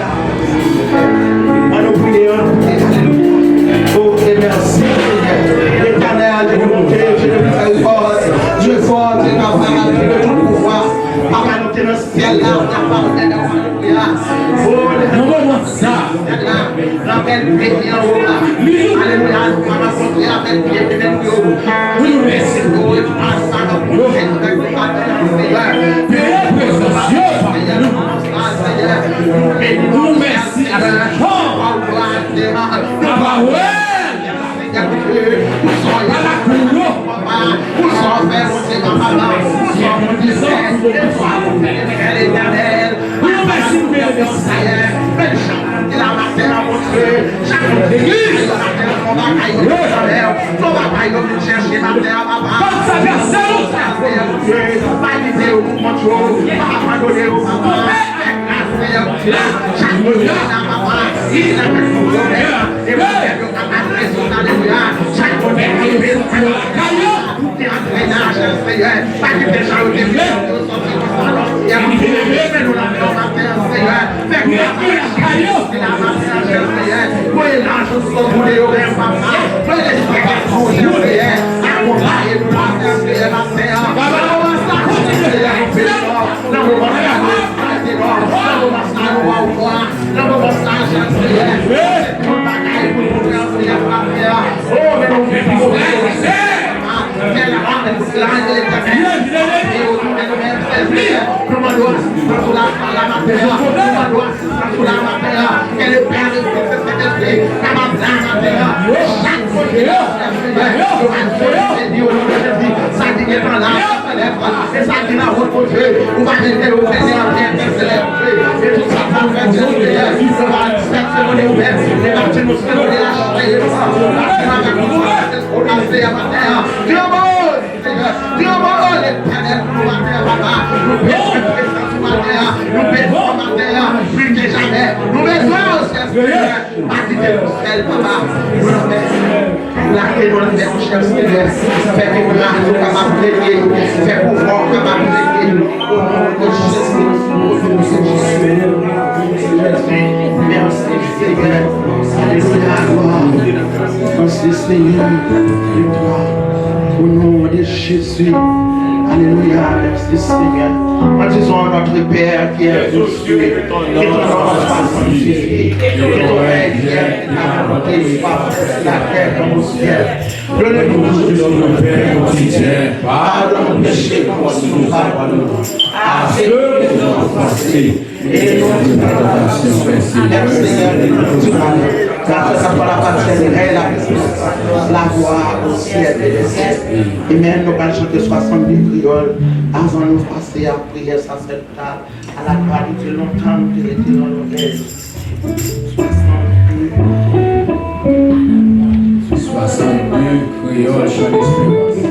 À nous prier, oh, et merci, l'Éternel, de nous monter, Dieu de miséricorde, Dieu fort, Dieu capable, Dieu de tout pouvoir. Papa, nous tenons le ciel là, on a parlé dans le prière. Oh, ça, dans quel pays en haut là. Alléluia, nous allons rencontrer avec pied de nous. Oui, merci pour le passage de nous, avec le Seigneur. Nous merci à la Au nom de Jésus. Alléluia, merci Seigneur. En disant à notre Père qui est aux cieux, que ton nom soit sanctifié, que ton règne vienne, que ta volonté soit faite la terre comme au ciel. Donne-nous aujourd'hui notre Père quotidien. Pardonne nos péchés comme nous pardonnons. Afin que nous nous fassions et nous nous tentation. Merci Seigneur de nous parler. Car ça soit la paternelle, la puissance, la gloire au ciel et des cieux. Et même nous allons chanter 70 crioles avant de nous passer à prier sacerdotale à la gloire de Dieu longtemps nous été dans nos rêves. 62 crioles chant d'espérance.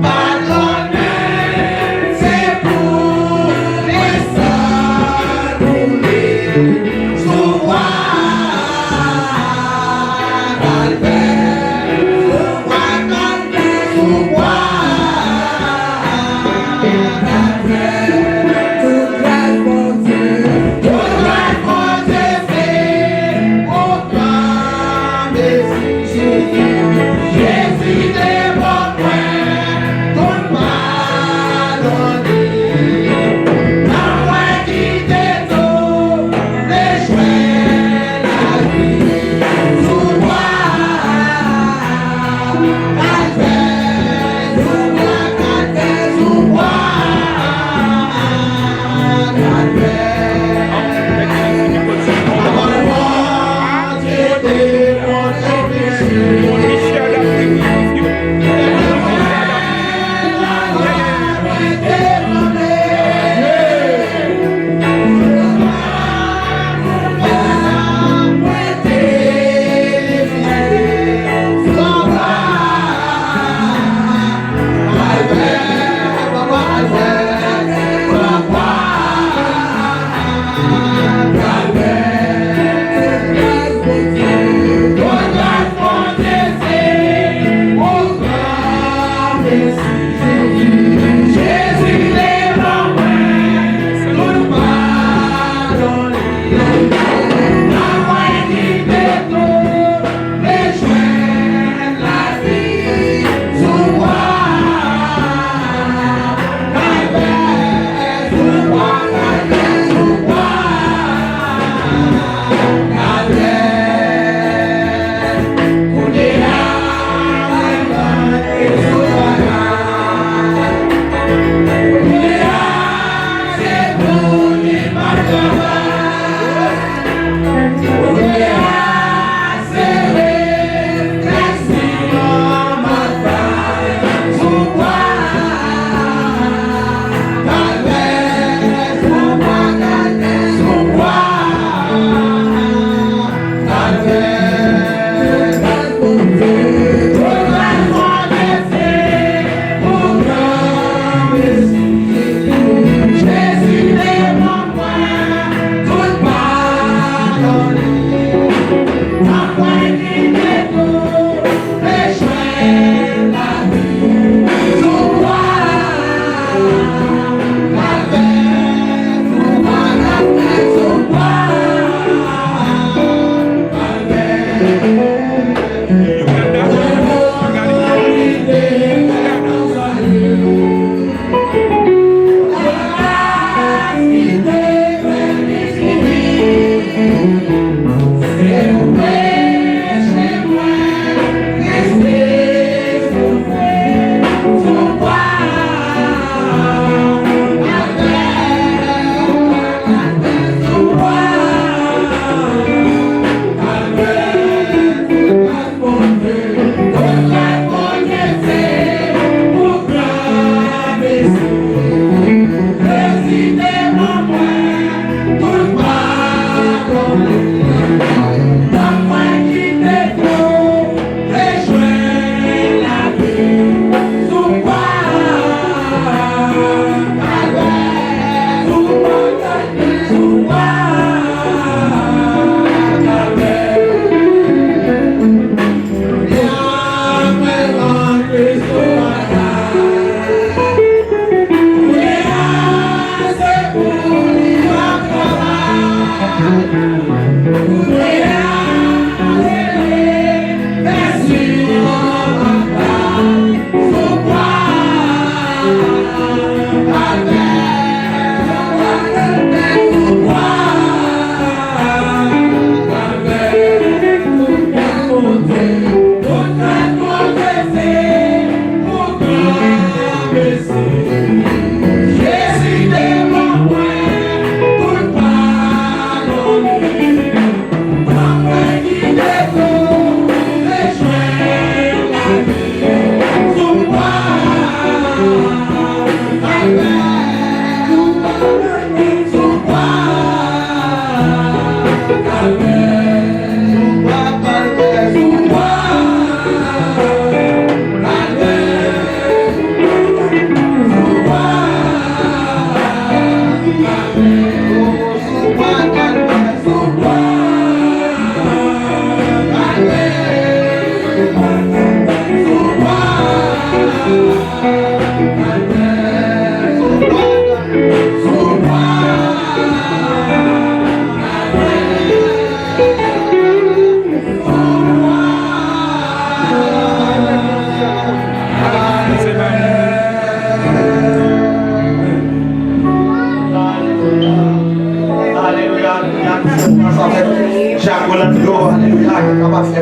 Bye.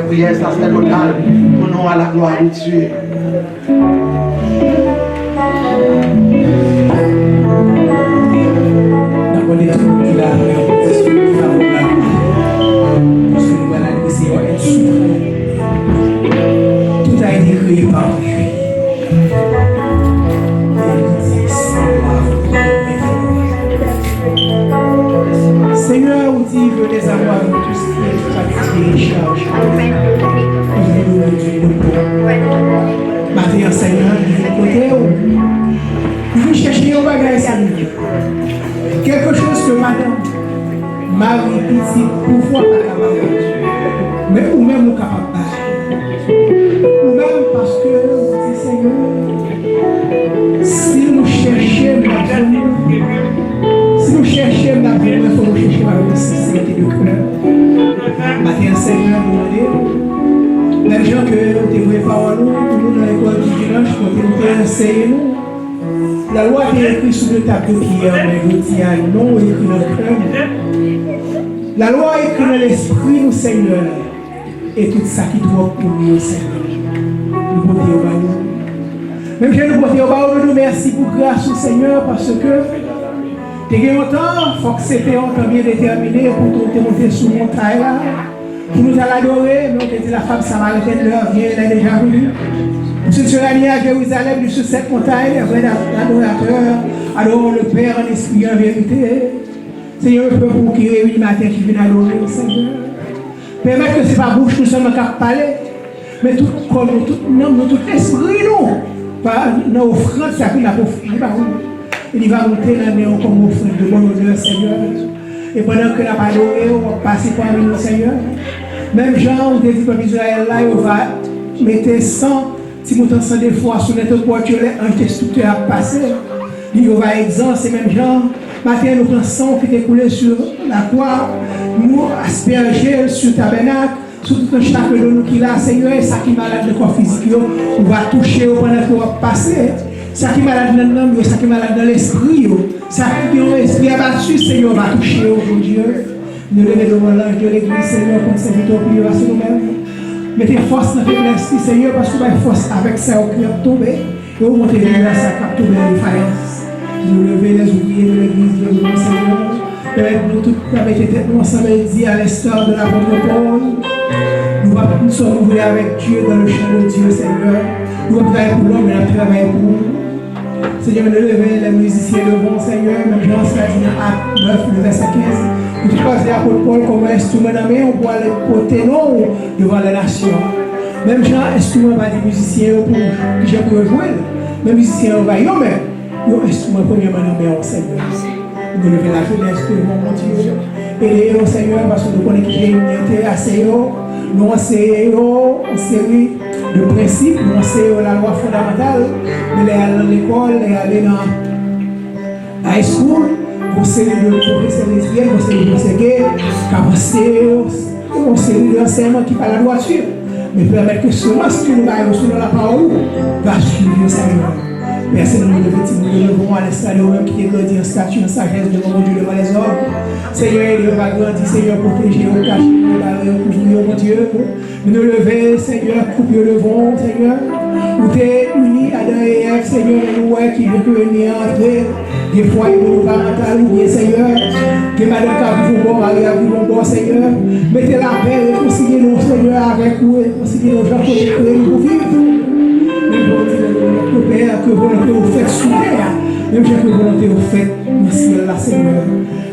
Prière, ça c'est total. Pour nous à la gloire de Dieu. Tout a été créé par lui. Seigneur, vous dites, venez à moi, vous tous qui êtes fatigués et chargés. Maintenant, Seigneur, vous côté, vous cherchez un bagage, Seigneur. Quelque chose que madame, Marie, petite, pouvoir pas capable. Mais ou même nous capable. Ou même parce que vous dites, Seigneur, si nous cherchons il faut nous chercher par une sincérité de cœur. Maintenant, Seigneur, nous demandons, les gens que nous devons parler nous dans l'école du dimanche, pour nous enseigner nous. La loi est écrite sur le tableau de pierre, mais nous disons non écrit dans le cœur. La loi est écrite dans l'esprit, nous, Seigneur, et tout ça qui doit pour nous, Seigneur. Nous portons au bas nous. Même je nous portons au bas nous, merci pour grâce au Seigneur, parce que il y a longtemps, il faut que c'était un temps bien déterminé pour te monter sur la montagne là, pour nous adorer, mais on te dit la femme samaritaine leur vient, elle est déjà venue. Nous sommes allés à Jérusalem, sur cette montagne, après l'adorateur, adorons le Père en esprit et en vérité. Seigneur, le peuple qui réunit matin, qui vient adorer le Seigneur. Permettre que ce n'est pas bouche nous sommes capables de parler, mais tout corps, tout esprit, nous, par nos offrandes, ça qui l'a offert. Il va monter la néon comme offrande de bonne honneur, Seigneur. Et pendant que la adoré, on va passer parmi nous, Seigneur. Même Jean, on dit comme Israël, là, on va mettre 100, si vous t'en des fois sur notre voiture, un destructeur à passer. Il va exaucer, même Jean. Matin, nous prenons 100 qui est coulé sur la croix, nous asperger sur le tabernacle, sur tout chacun de nous qui là, Seigneur, ça qui est malade de corps physique, on va toucher pendant qu'on va passer. Ça qui est malade dans l'âme, ça qui est malade dans l'esprit, ça qui est l'esprit abattu, Seigneur, on va toucher, oh Dieu. Nous levons devant l'ange de l'église, Seigneur, pour servir ton prière à ce nous-mêmes. Mettez force dans la faiblesse, Seigneur, parce que vous avez force avec ça au cœur tombé. Et vous montez vers ça qui a tombé en défaillance. Nous levons les ouvriers de l'église de nous, Seigneur. Permettez-nous tous, permettez-nous ensemble dit à l'instar de l'apôtre Paul. Nous sommes ouvrés avec Dieu dans le champ de Dieu, Seigneur. Nous avons travaillé pour l'homme et nous travaillé pour nous. Seigneur, nous levons les musiciens devant, Seigneur, même Jean 16, Acte 9, le verset 15. Nous choisissons l'apôtre Paul comme instrument dans main, on pourra le porter non devant les nations. Même Jean, instrument va des musiciens pour que j'ai pu jouer. Même musiciens va y aller, mais instrument premièrement dans main, Seigneur. Nous levons la jeunesse de mon Dieu. Et nous, Seigneur, parce que nous connaissons que j'ai été assez haut. Nous enseignons une série de principes, nous enseignons la loi fondamentale, mais aller dans l'école, aller dans high school, pour série de professeurs lesbiennes, pour série de professeurs gays, pour série d'enseignements qui parlent de la droiture. Mais permettre que seulement ce que nous avons sur la parole va suivre le Seigneur. Merci de nous levons à l'instant de nous qui est grandi en statut, en sagesse devant mon Dieu, devant les hommes. Seigneur, il va grandir, Seigneur, protéger, cacher, couvrir, mon Dieu. Nous lever, Seigneur, couper le vent, Seigneur. Où tu es uni à Adam et Ève, Seigneur, et nous, qui veut venir entrer. Des fois, il nous parentales, ou bien, Seigneur. Que madame qui vous bon, allez à vous bon, Seigneur. Mettez la paix, réconciliez-nous, Seigneur, avec vous, réconciliez-nous, gens pour les pour vivre. Notre Père, que volonté vous faites sous terre, même que volonté vous faites dans le ciel, là, Seigneur.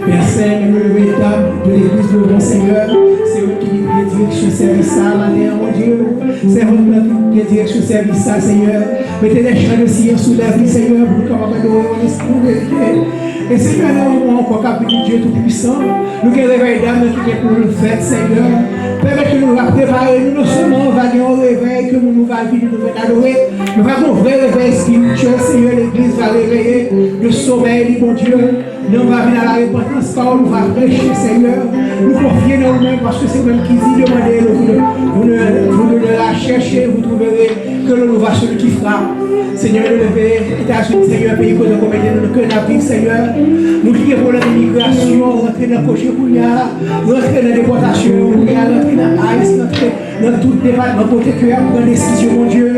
Père Saint, nous le véritable de l'église de mon Seigneur, c'est eux qui guident direction service à matin, mon Dieu. C'est eux qui guident direction service à, Seigneur. Mettez les chants de Sion sous la vie, Seigneur, pour que nous puissions nous esprit. Et Seigneur, nous avons encore capé Dieu Tout-Puissant. Nous qui réveillons d'âme qui est pour le faire, Seigneur. Permettez que nous nous préparer, nous seulement vaillons au réveil, que nous allons venir nous adorer. Nous avons un vrai réveil spirituel, Seigneur, l'église va réveiller le sommeil, mon Dieu. Nous allons venir à la repentance, car nous allons prêcher, Seigneur. Nous confier dans nous-mêmes, parce que c'est même qui dit, demandez, vous ne la cherchez, vous trouverez que le nouveau celui qui frappe. Seigneur, nous lever, États-Unis, Seigneur, pays que nous commettons, que nous vivons, Seigneur. Nous qui pour l'immigration, rentrer dans le cocher Kounia, rentrer dans la déportation, rentrer dans l'AIS, rentrer dans tout département côté cœur, prendre des décisions, mon Dieu.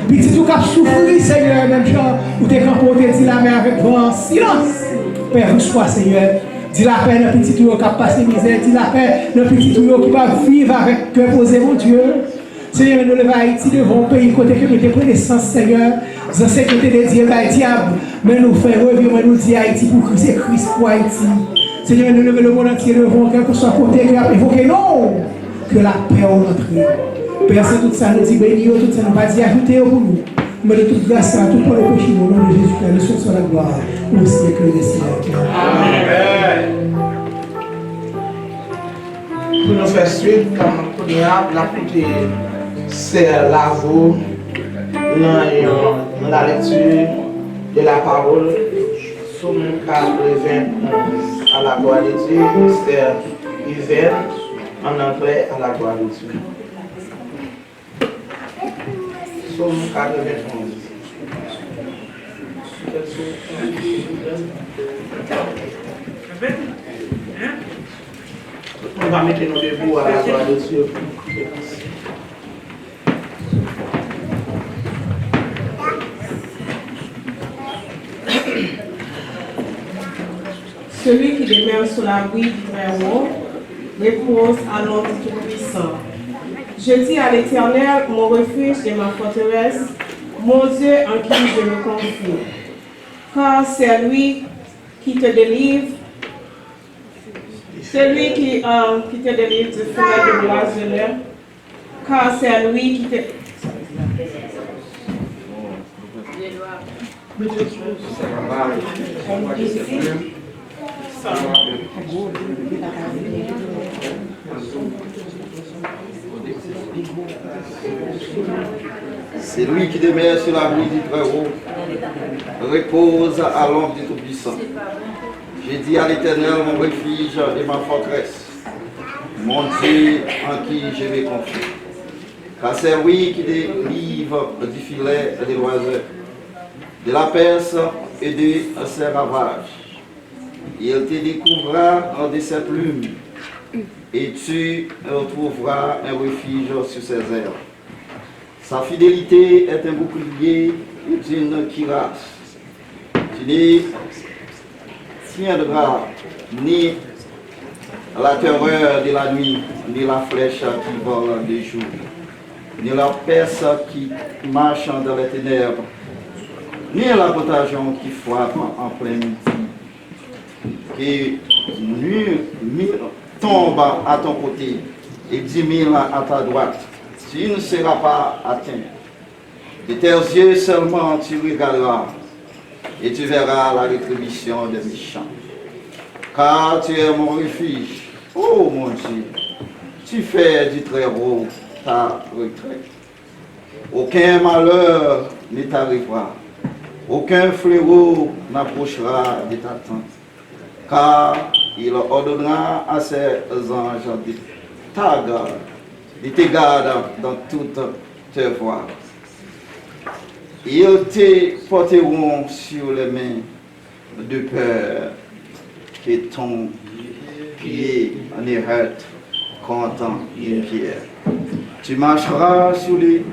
Puis si tout cap souffrir, Seigneur, même genre, où tu es campoté, dis la main avec vent, silence. Père, reçois, Seigneur. Dis la paix dans le petit tuyau qui a passé misère, dis la paix dans le petit tuyau qui va vivre avec cœur posé, mon Dieu. Seigneur, nous levons Haïti devant un pays côté que nous avons connaissance, Seigneur. Nous avons côté des dieux, diable. Mais nous faisons revenir, nous disons Haïti pour Christ, Christ pour Haïti. Seigneur, nous levons le monde entier devant, quel que soit côté, que nous évoquons, non, que la paix rentre. Père, c'est tout ça, nous dit béni, tout ça, nous va dire ajouter pour nous. Mais de toute grâce, à tout pour le péché, au nom de Jésus-Christ, le son sur la gloire, au siècle des siècles. Amen. Pour nous faire suite, comme nous avons écouté, c'est Lavo dans la lecture de la parole, Somme 91 à la gloire de Dieu, c'est Yvette en anglais à la gloire de Dieu. Somme 91. On va mettre nos debout à la gloire de Dieu. Celui qui demeure sous l'abri du Très-Haut repose à l'ombre du Tout-Puissant. Je dis à l'Éternel, mon refuge et ma forteresse, mon Dieu en qui je me confie. Car c'est lui qui te délivre, c'est lui qui te délivre du feu de l'oiseleur, car c'est lui qui te... C'est lui qui demeure sur l'abri du Très-Haut, repose à l'ombre du Tout-Puissant. J'ai dit à l'Éternel, mon refuge et ma forteresse, mon Dieu en qui je vais confier. Car c'est lui qui délivre du filet des oiseaux, de la peste et de ses ravages. Il te découvrira de ses plumes, et tu retrouveras un refuge sur ses ailes. Sa fidélité est un bouclier et une cuirasse. Tu ne tiendras ni la terreur de la nuit, ni la flèche qui vole de jour, ni la peste qui marche dans les ténèbres, ni la contagion qui frappe en plein midi. Que nul tombe à ton côté et 10 000 à ta droite, tu ne seras pas atteint. De tes yeux seulement tu regarderas et tu verras la rétribution des méchants. Car tu es mon refuge, oh mon Dieu, tu fais du Très-Haut ta retraite. Aucun malheur ne t'arrivera, aucun fléau n'approchera de ta tente, car il ordonnera à ses anges de te garder dans toutes tes voies. Ils te porteront sur les mains de peur que ton pied ne heurte contre une pierre. Tu marcheras sur les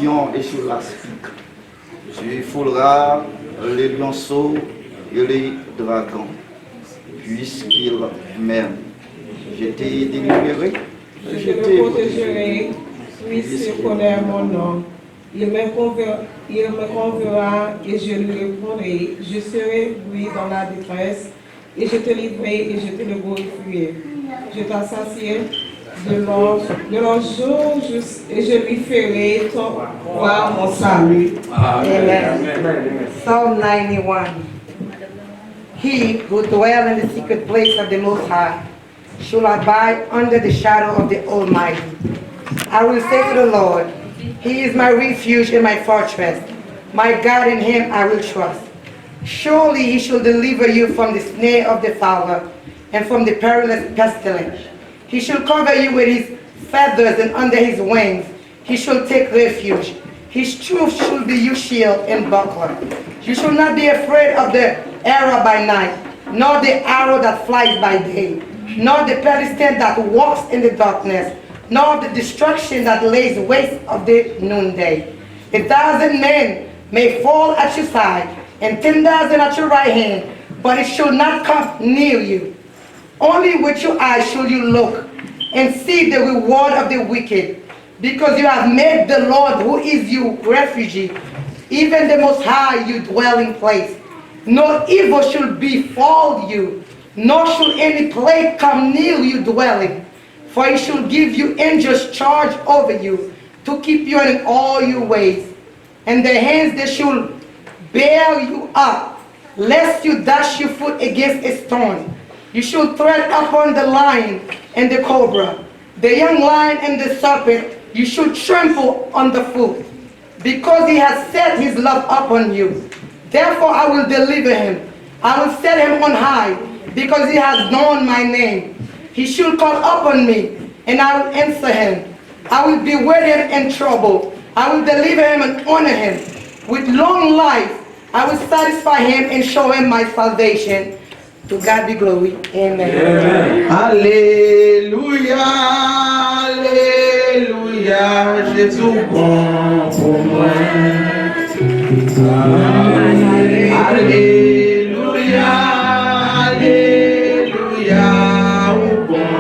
lions et sur l'aspic. Tu fouleras les lionceaux et les dragons. Puisqu'il m'aime, je t'ai délivré. Je le protégerai, puisqu'il connaît mon nom. Il me converra et je lui répondrai. Je serai lui dans la détresse et je te livrerai et je te le glorifierai. Je t'assasierai de l'ange et je lui ferai voir mon salut. Amen. Psalm 91. He who dwells in the secret place of the Most High shall abide under the shadow of the Almighty. I will say to the Lord, He is my refuge and my fortress. My God, in Him I will trust. Surely He shall deliver you from the snare of the fowler and from the perilous pestilence. He shall cover you with His feathers, and under His wings He shall take refuge. His truth shall be your shield and buckler. You shall not be afraid of the arrow by night, nor the arrow that flies by day, nor the pestilence that walks in the darkness, nor the destruction that lays waste of the noonday. 1,000 men may fall at your side, and 10,000 at your right hand, but it shall not come near you. Only with your eyes shall you look, and see the reward of the wicked, because you have made the Lord, who is your refuge, even the Most High, your dwelling place. No evil shall befall you, nor shall any plague come near your dwelling. For He shall give you angels charge over you, to keep you in all your ways. And their hands they shall bear you up, lest you dash your foot against a stone. You shall tread upon the lion and the cobra, the young lion and the serpent you shall trample on the foot, because He has set His love upon you. Therefore I will deliver him. I will set him on high, because he has known my name. He shall call upon me, and I will answer him. I will be with him in trouble. I will deliver him and honor him. With long life I will satisfy him and show him my salvation. To God be glory. Amen. Alléluia, Alléluia, Jésus bon pour moi. Alléluia, Alléluia, au bon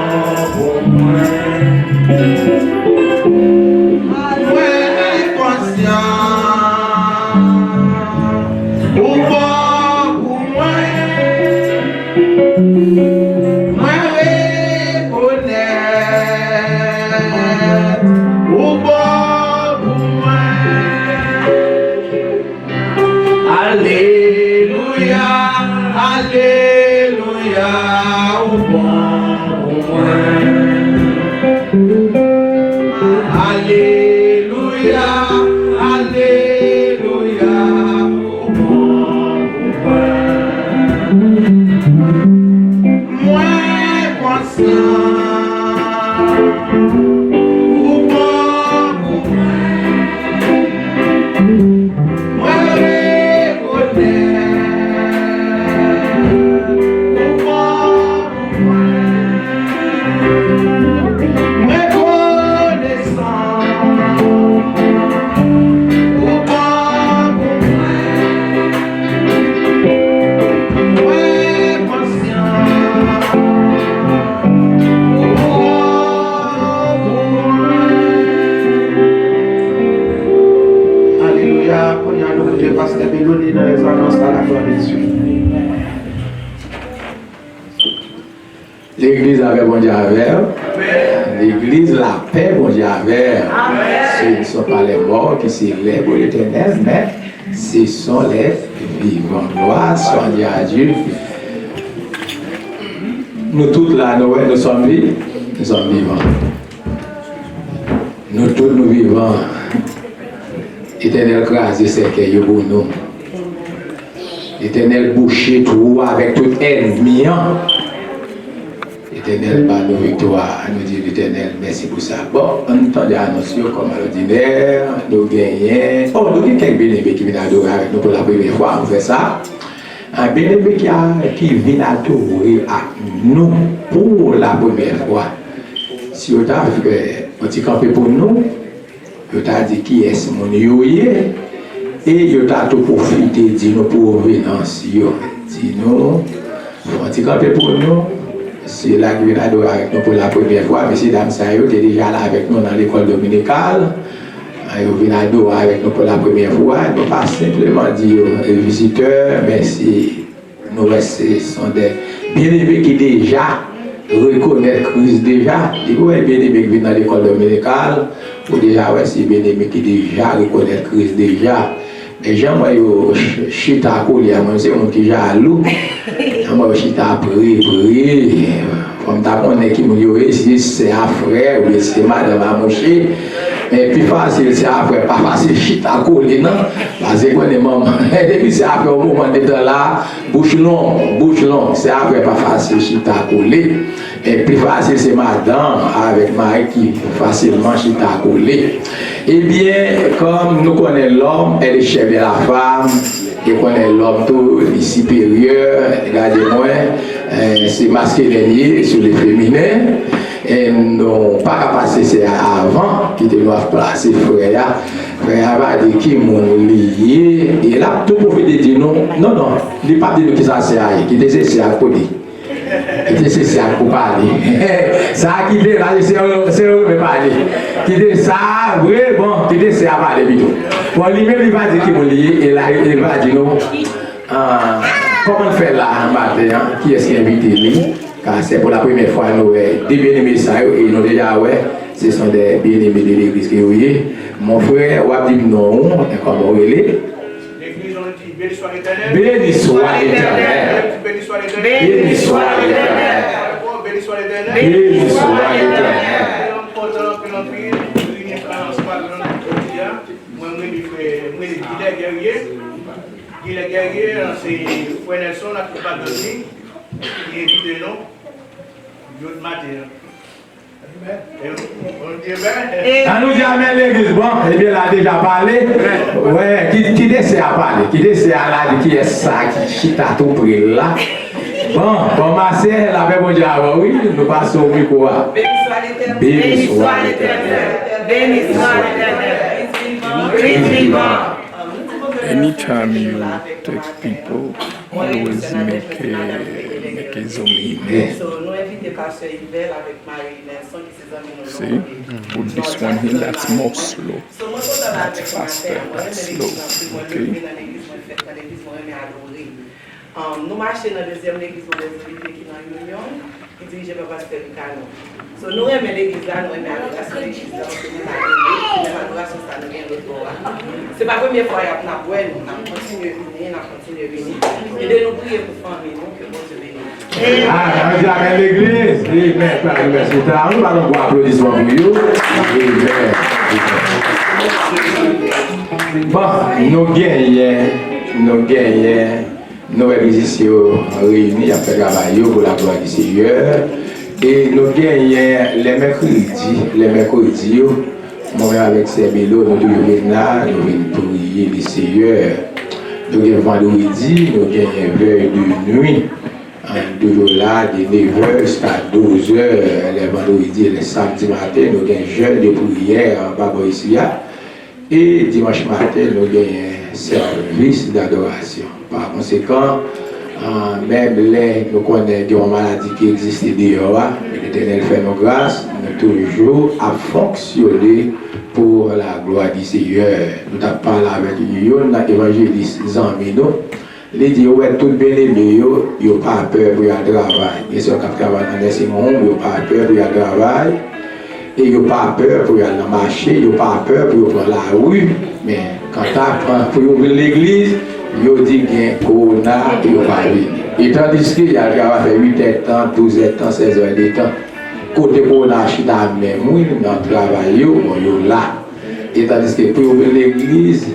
pour moi. Moi conscient, au bon pour moi. Moi reconnaître, au bon pour moi. Alléluia, Alléluia, au bon pour moi. Alléluia, Alléluia, au bon pour moi. Moi conscient, dans les annonces à la gloire de Dieu. L'église avait bon Dieu avec. L'église, la paix, bon Dieu avec. Ce ne sont pas les morts qui célèbrent l'Éternel, mais ce sont les vivants. Gloire soit à Dieu. Nous tous là, nous sommes vivants. Nous sommes vivants. Nous tous nous vivons. Éternel crase cercueil pour nous. Éternel boucher tout avec tout ennemi. Éternel, par nos victoires, nous dit l'Éternel, merci pour ça. Bon, on entend des annonces comme à l'ordinaire, nous gagnons. Oh, nous avons quelques bénéfices qui viennent adorer avec nous pour la première fois, on fait ça. Un bénéfice qui vient adorer avec nous pour la première fois. Si on a fait un petit campé pour nous, on a dit qui est ce mon yoye, et on a tout profité de nos provenances. Dis-nous, un petit campé pour nous. C'est là que nous adorons avec nous pour la première fois. Messieurs, dames, ça y est déjà là avec nous dans l'école dominicale. Ils viennent adorer avec nous pour la première fois. Nous pas simplement dire aux visiteurs, mais nous sont des bien-aimés qui déjà reconnaissent Christ déjà. Ils sont bien-aimés qui viennent dans l'école dominicale. Ou déjà, c'est bien-aimés qui déjà reconnaissent Christ déjà. Les gens, moi, je suis à côté, c'est un qui est jaloux. Moi, je suis à prier. Comme tu connais qui me dit, c'est un frère ou c'est madame à moucher. Mais plus facile, c'est un frère. Pas facile, je suis à côté, non? Parce que quand les mamans, et puis c'est après au moment d'être là, bouche longue. C'est après pas facile, je suis à côté. Et plus facile, c'est madame avec Marie qui facilement je suis à côté. Eh bien, comme nous connaissons l'homme, elle est chef de la femme, et connaît l'homme tout supérieur, regardez-moi, c'est masculin sur les féminins, et nous pas qu'à passer c'est avant, qui doivent placer frère, frère va dire qui m'ont lié, et là tout pour dire non, il n'est pas dire qui ça c'est, qui dit c'est à côté. C'est ça pour parler. Ça qui dit là, c'est eux qui parler. Qui dit ça, oui, bon, qui dit c'est à parler plutôt. Bon, lui-même, il va dire qu'il est lié, et là, il va dire non. Comment faire là en matin, qui est-ce qui est invité lui? Car c'est pour la première fois, nous, des bien-aimés, ça, et nous déjà, ouais, ce sont des bien-aimés de l'église qui est. Mon frère, on va dire non, comment il est. Béni soit l'Éternel. Béni soit l'Éternel. Béni soit l'Éternel. Béni soit l'Éternel. Béni soit l'Éternel. Béni soit l'Éternel. Moi, je suis guerrier, c'est Frère Nelson qui va donner, qui est invité nous, l'autre matin. On nous dit amen l'église, bon, et bien là déjà parlé, ouais, qui décide à parler, qui décide à la qui est ça, qui chita tout près là. Bon, ma sœur, la paix, bon Dieu, oui, nous passons au micro. Béni soit l'Éternel. Béni soit l'Éternel. Christ vivant. Anytime you text people, always make a zoom in. See, put this one in, that's more slow, that's faster, that's slow, okay? Nous marchons dans la deuxième église qui est dans l'Union, qui est dirigée par Pasteur Ricano. So, nous aimons l'église là, nous aimons l'adoration de l'église là, nous aimons l'adoration ça nous vient de l'autre. C'est pas la première fois que nous avons continué à venir. Et de nous prier pour famille, nous que bon Dieu bénisse. Ah, on dit amen l'église, amen, par l'université. Nous allons voir applaudissements pour vous. Bon, nous gagnons. Nous musiciens réunis à faire travail pour la gloire du Seigneur. Et nous gagnons les mercredis, moi avec ces bélos, nous devons là, nous venons prier le Seigneur. Nous gagnons vendredi, nous gagnons veille de nuit. Toujours là, de 9h jusqu'à 12h, les vendredis et les samedis matin, nous gagnons jeûne de prière en bas ici. Et dimanche matin, nous gagnons service d'adoration. Par conséquent, Même les nous connaissons une maladie qui existe dehors, mais l'Éternel fait nos grâces, nous toujours à fonctionner pour la gloire du Seigneur. Nous avons parlé avec Yon, l'évangéliste Zamino. Il dit, ouais, tout bien aimé, il n'a pas peur pour aller travailler. Il y a qui travaillent dans les Simons, il n'a pas peur pour aller travailler. Et il n'a pas peur pour aller marcher, il n'a pas peur pour prendre la rue. Mais quand tu apprends pour ouvrir l'église, il dit qu'il y a un corona et il n'a pas venir. Et tandis qu'il a travaillé 8 heures de temps, 12 heures de temps, 16 heures de temps. Côté corona, je suis dans le même monde, dans le travail, il est là. Et tandis que pour ouvrir l'église,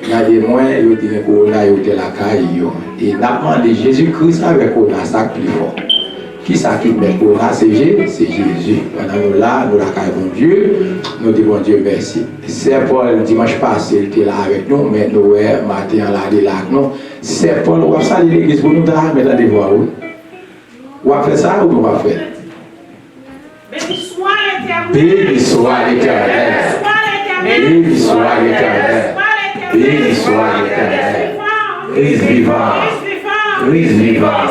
il y a des moyens, il y a des corona, il y a la caille. Et nous avons demandé Jésus-Christ avec corona, ça plus fort. Qui ça qui met corona, c'est Jésus. Pendant nous là, nous la caille bon Dieu, nous disons bon Dieu merci. C'est Paul, le dimanche passé, il était là avec nous, mais nous, matin, là, il est là avec nous. C'est Paul, on va saluer l'église pour nous, mais dans des voix. On va faire ça ou on va faire? Béni soit l'Éternel. Béni soit l'Éternel. Béni soit l'Éternel. Béni soit l'Éternel. Christ vivant. Christ vivant.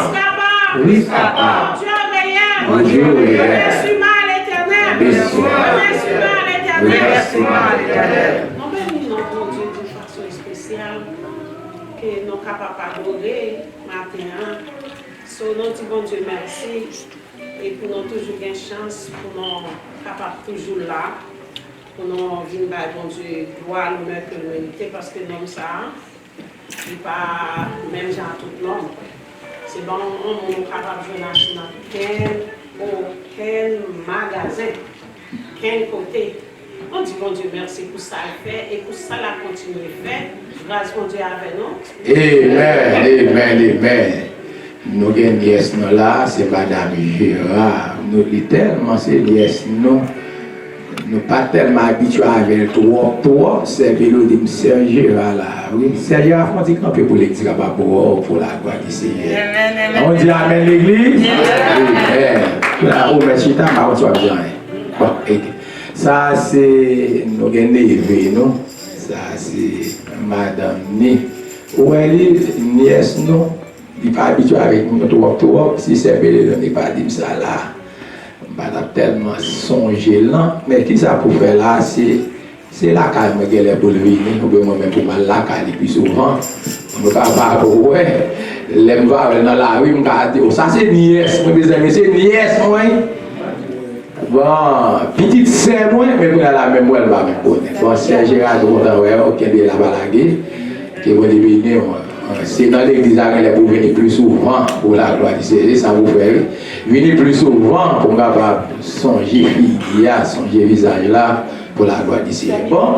Christ capable. Mon Dieu réel. Remerciement à l'Éternel. Remerciement à l'Éternel. Nous bénissons notre Dieu d'une façon spéciale que nous sommes capables d'adorer matin. So, nous disons bon Dieu merci. Et pour nous toujours une chance, pour nous capables toujours là. Pour nous venir bon Dieu gloire, nous mettre l'humanité parce que nous ça, il n'est pas même genre tout le monde. C'est bon, on est capable de acheter dans aucun magasin, quel côté. On dit bon Dieu merci pour ça le fait et pour ça la continuer à faire. Grâce bon Dieu avec nous. Amen, amen, amen. Nous avons une nièce là, c'est Madame Gérard. Nous tellement c'est nièce nous. Nous ne sommes pas tellement habitués avec le toi, c'est le de M. Gérard là. Oui, c'est Gérard, on dit qu'on peut pour l'église pour la gloire du Seigneur. On dit Amen l'église. Amen. Là, on met chita, on soit bien. Bon, ça c'est nous avons élevé, nous. Ça c'est Madame Ni. Où elle est, nièce nous. Il n'est pas habitué avec nous, toi, si c'est belé, il n'est pas dit ça là. Je vais tellement songer là, mais qui ça pour faire là, c'est la calme qu'elle est pour le venir, ou bien moi-même pour mal la calme plus souvent. Je ne peux pas ouais, l'aime va dans la rue, je me dis, ça c'est nièce, mes amis, c'est nièce, moi. Bon, petite sœur, moi, mais pour la même, elle va me connaître. Bon, c'est Gérard, ok, de la balague, qui va devenir. C'est dans l'église qu'elle pour venir plus souvent pour la gloire du Seigneur, ça vous fait venir plus souvent pour capable songer figure, songer visage là pour la gloire du Seigneur. Bon.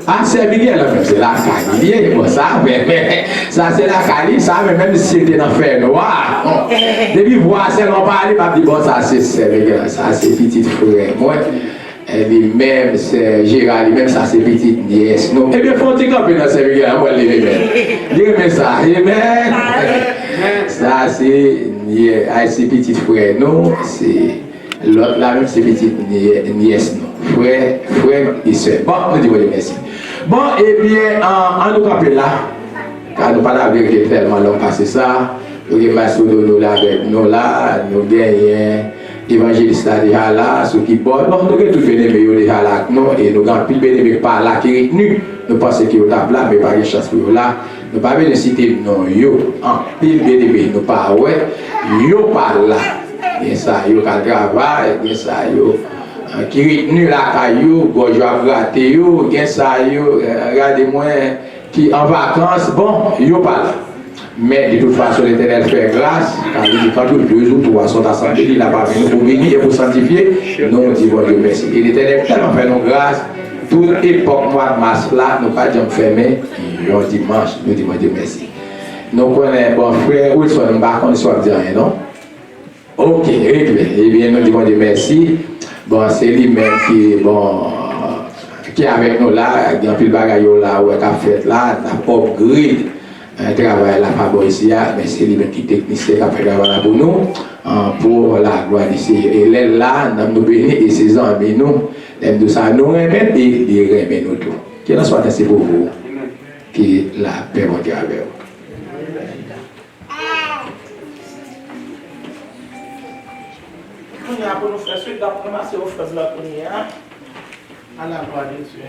Ah, c'est Miguel, c'est la Cali, bon, ça, mais ça c'est la Cali, ça, mais même si c'était dans le fer noir, depuis voir ça, on parle, pas dire bon, ça c'est Miguel, ça c'est petit frère, moi. Lui-même, c'est Gérard, lui-même, ça c'est petite nièce. Non. Eh bien, faut-il camper dans ce milieu, moi, lui-même ça, amen. Ça c'est petit frère, non, c'est l'autre là, même c'est petite nièce, non. Frère et soeur. Bon, nous disons merci. Bon, eh bien, en nous camper là, car nous parlons avec tellement long passé ça, nous avons nous là avec nous là, nous gagnons. Évangéliste déjà là, ceux qui boivent, nous avons tout bénéfice déjà là, nous, et nous avons plus bénéfice par là qui est retenu. Nous pensons qu'il y a là, mais pas de chance pour là. Nous ne pouvons pas citer non, yo, en pile bénéfice, nous pas ouais, yo par là. Et ça, yo qui travaille, et ça, yo, qui est retenu là, yo, je vais gratter, yo, et ça, yo, regardez-moi, qui en vacances, bon, yo par là. Mais de toute façon, l'Éternel fait grâce, quand 2 ou 3 sont assemblés, il n'a pas venu pour venir et pour sanctifier. Nous disons Dieu merci. Et l'Éternel tellement fait nos grâces, toute époque, mois de mars là, nous pas jamais fermé, un dimanche, nous disons Dieu merci. Nous connaissons, bon frère, où soit nous ne soit dire rien, non? Ok, réglé. Eh bien, nous disons Dieu merci. Bon, c'est lui-même qui est avec nous là, il y a un peu de bagaille là, où il a fait là, la upgrade. Un travail là, pas ici, mais c'est lui qui est technicien qui a fait travail pour nous, pour la gloire du Seigneur. Et là, nous bénissons et ses amis, nous aimons ça, nous remettons et ils remettent nous tout. Qu'il en soit ainsi pour vous, que la paix monte avec vous. On y a pour nous faire suite, donc on va commencer aux phrases là pour nous. À la gloire de Dieu.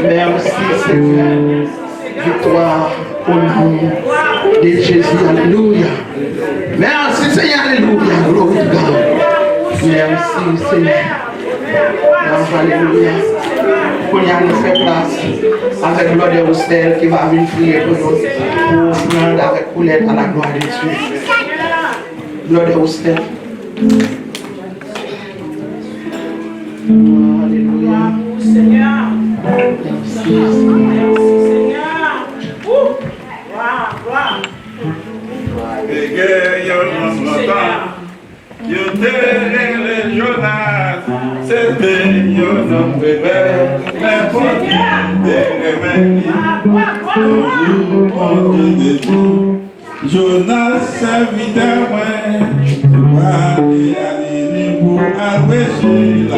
Merci Seigneur. Victoire au nom de Jésus. Alléluia. Merci Seigneur. Alléluia. Glory to God. Merci Seigneur. Alléluia. Pour y aller faire place avec l'ordre austère qui va venir prier pour nous. Pour prendre avec Paulette à la gloire de Dieu. L'ordre austère. Alléluia. Seigneur. Merci. Seigneur. Gloire. Seigneur. Jonas, c'était un homme rebelle, mais pour des remèdes, Jonas serviteur, moi, il a dit pour empêcher la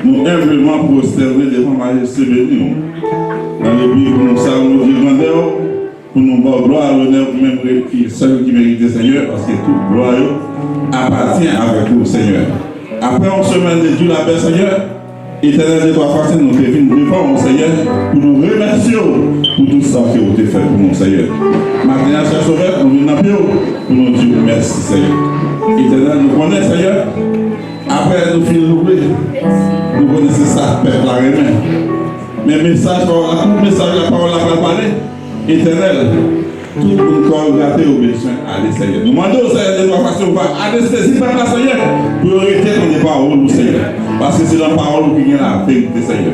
nous humblement prosterner devant Majesté béni. Dans le but pour nous saluer du grandeur, pour nous voir gloire, l'honneur, pour même celui qui mérite Seigneur, parce que toute gloire appartient avec vous, Seigneur. Après une semaine de Dieu, la paix, Seigneur, éternel de toi, facile, nous devons devant, Seigneur, pour nous remercier pour tout ça que vous avez fait pour nous, Seigneur. Maintenant, cher Sauveur, nous venons pour nous dire merci, Seigneur. Éternel, nous connaissons, Seigneur. Après, nous finissons louer. Nous connaissons ça, Père, la remède. Mais message, la parole à parler, éternel, tout le corps gâté au besoin, allez, Seigneur. Nous demandons au Seigneur de trois façons, anesthésie par la Seigneur, pour arrêter qu'on n'est pas en haut, Seigneur. Parce que c'est la parole qui vient la vérité, Seigneur.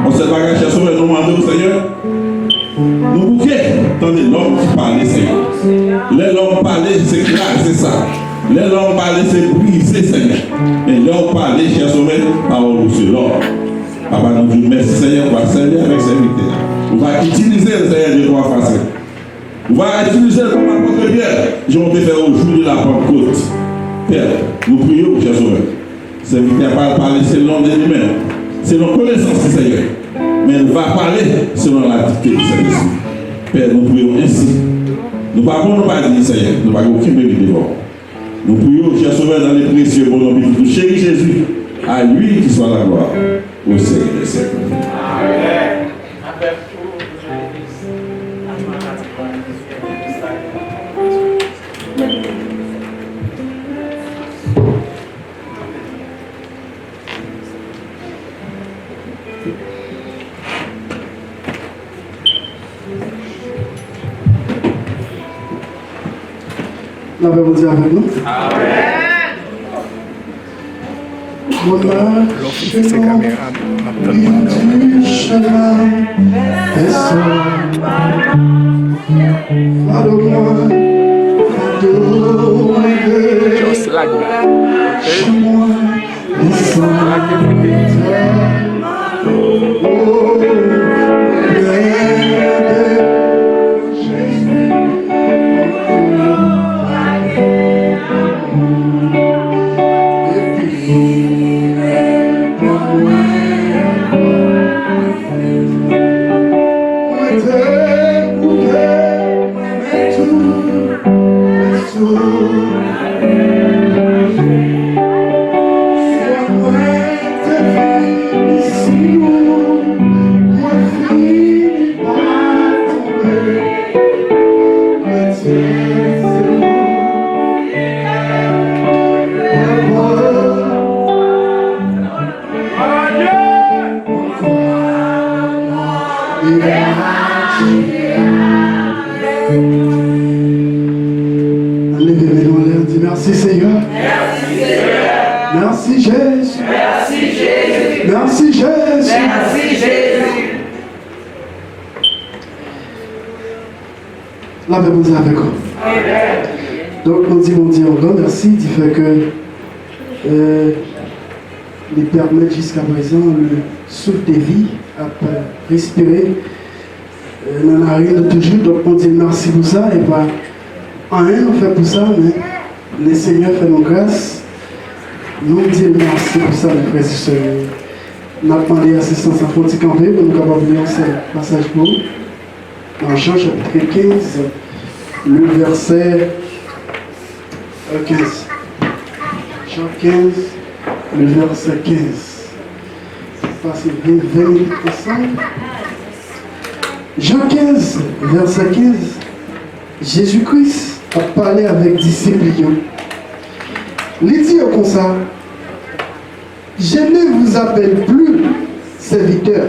On se bat à chercher, nous demandons au Seigneur. Nous bouquets, attendez, l'homme qui parlait, Seigneur. L'homme parlait, c'est clair, c'est ça. L'homme parlait, c'est brisé, Seigneur. Et l'homme parlait, cher Sauveur, parole sur l'homme. Papa, nous disons merci, Seigneur, on va servir avec serviteur. On va utiliser le Seigneur de trois façons. On va utiliser le comme apôtre Pierre. Je vais faire au jour de la Pentecôte. Père, nous prions, cher Sauveur. Serviteur va parler selon les humains, selon connaissance du Seigneur. Mais il va parler selon la dictée du Seigneur. Père, nous prions ainsi. Nous ne pouvons pas dire, Seigneur, nous n'avons aucun mérite devant. Nous prions, cher Sauveur, dans les précieux bon nom de chéri Jésus. À lui qui soit la gloire au siècle des siècles. Amen. La paix vous dit avec nous. Amen. L'office de caméra just like that. Okay? Like everything. Thank you. Levez les mains en l'air, dis merci Seigneur. Merci Jésus. Merci Jésus. Merci Jésus. Merci Jésus. La paix vous avec vous. Donc, on dit un grand merci du fait que les permettent jusqu'à présent le souffle de vie à respirer dans la rue toujours. Donc, on dit merci pour ça et pas en rien on fait pour ça, mais le Seigneur fait nos grâces. Nous disons merci pour ça, mes frères et sœurs. On a demandé assistance à Fonti Campé pour nous capables de lancer le passage pour vous. Dans Jean chapitre 15, le verset 15. Jean 15, le verset 15. Passez 20 minutes ensemble. Jean 15, verset 15. Jésus-Christ a parlé avec disciples. Il dit comme ça, je ne vous appelle plus serviteur,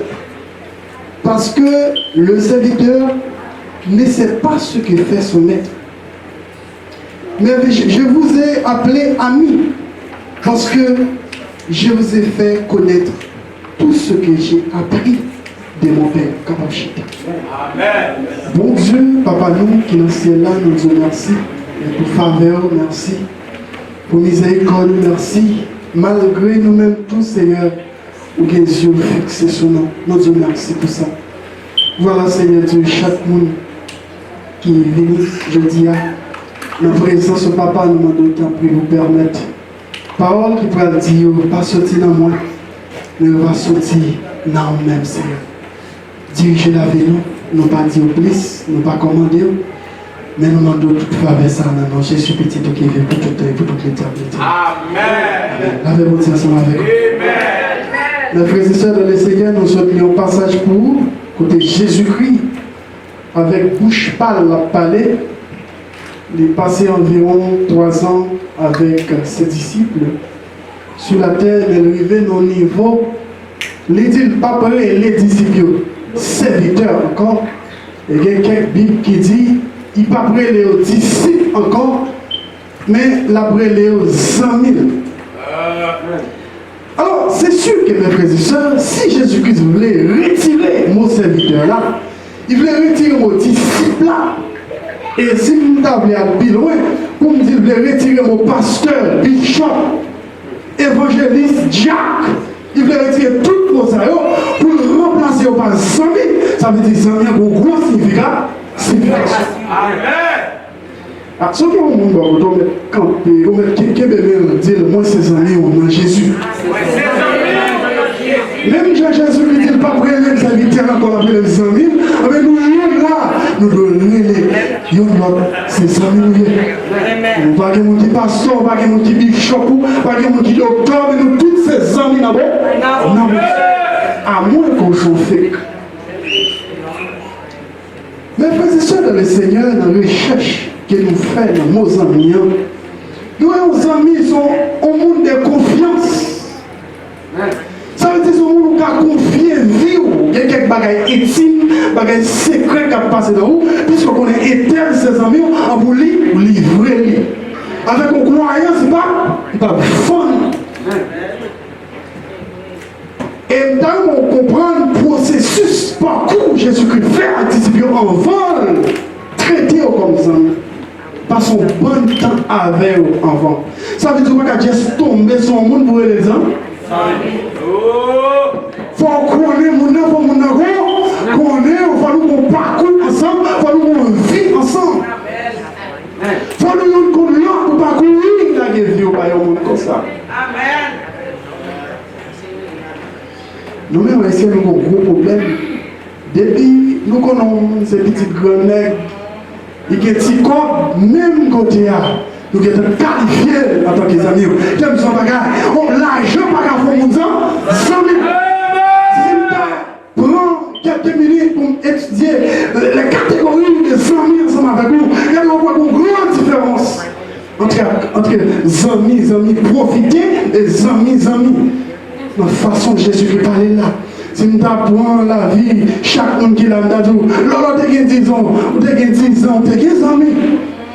parce que le serviteur ne sait pas ce que fait son maître. Mais je vous ai appelé ami, parce que je vous ai fait connaître tout ce que j'ai appris de mon Père. Amen. Bon Dieu, Papa, nous qui nous sommes là, nous disons merci. Et pour faveur, merci. Pour miséricorde, merci. Malgré nous-mêmes tous, Seigneur, où les yeux fixés sur nous. Nous disons merci pour ça. Voilà, Seigneur Dieu, chaque monde qui est venu, je dis à la présence de Papa, nous demandons tant pour vous permettre. Parole qui pourra dire, pas sortir dans moi, mais va sortir dans nous-mêmes, Seigneur. Dirigez la vie, nous pas dire plus, nous pas commander, mais nous demandons toute faveur ça dans nom Jésus petit qui vient pour tout le temps et pour toute l'éternité. Amen. Lavez-vous ensemble avec vous. Mes frères et sœurs dans le Seigneur, nous sommes mis en passage pour vous, côté Jésus-Christ, avec bouche pâle la palais. Il est passé environ 3 ans avec ses disciples sur la terre, il est arrivé au niveau, il dit le pape et les disciples, serviteurs encore. Et il y a quelques Bibles qui dit, il ne pas prêt les disciples encore, mais il a prêt les amis. Alors, c'est sûr que mes frères et sœurs, si Jésus-Christ voulait retirer mon serviteur là, il voulait retirer mon disciple là, et si vous m'avez à plus loin, pour me dire, il voulait retirer mon pasteur, bishop, évangéliste, Jacques, il voulait retirer tout mon salaire pour le remplacer par Zami. Ça veut dire Zami a un gros significat. Ah, ce qui est au monde, on va camper, on va dire, moi ces amis, on a Jésus. Même Jésus qui dit, pas près les invités encore appeler les amis, mais nous, là, nous donnons les autres, c'est amis. Nous pas que nous qui pasteur, pas que nous qui bishop, pas que nous qui docteur, mais nous tous ces amis là-bas. Non, à moins qu'on chauffe. Mais frères et sœurs dans le Seigneur, dans la recherche que nous faisons dans nos amis, nos amis sont au monde de confiance. Ça veut dire que nous avons confié vie, il y a quelques bagages intimes, bagages secrets qui passent dans nous, puisqu'on est éternel, ses amis, on vous livrer. Avec une croyance, c'est pas fun. Et dans on comprend le processus, parcours Jésus-Christ fait anticiper en vol, traiter comme ça. Passe un bon temps avec eux avant. Ça veut dire qu'on a juste tombé sur le monde pour les gens. Il faut connaître mon nom pour mon nom. Il faut nous parcours ensemble, il faut nous vivre ensemble. Il faut nous connaître pour parcourir la vie au monde comme ça. Amen. Nous-mêmes, on a un gros problème. Depuis, nous connaissons ces petites grenades. Il y a des petits corps, même côté là. Nous sommes qualifiés en tant qu'amis. Comme ça, l'argent, pas qu'à faire mon temps. Si prends quelques minutes pour étudier les catégories de amis ensemble avec nous, on voit une grande différence entre amis, profiter et amis. La façon dont Jésus qui parlait là, Si nous t'apprends la vie, chaque monde qui l'a dit, l'autre t'es 10 ans, ou t'es 10 ans, t'es 15 amis.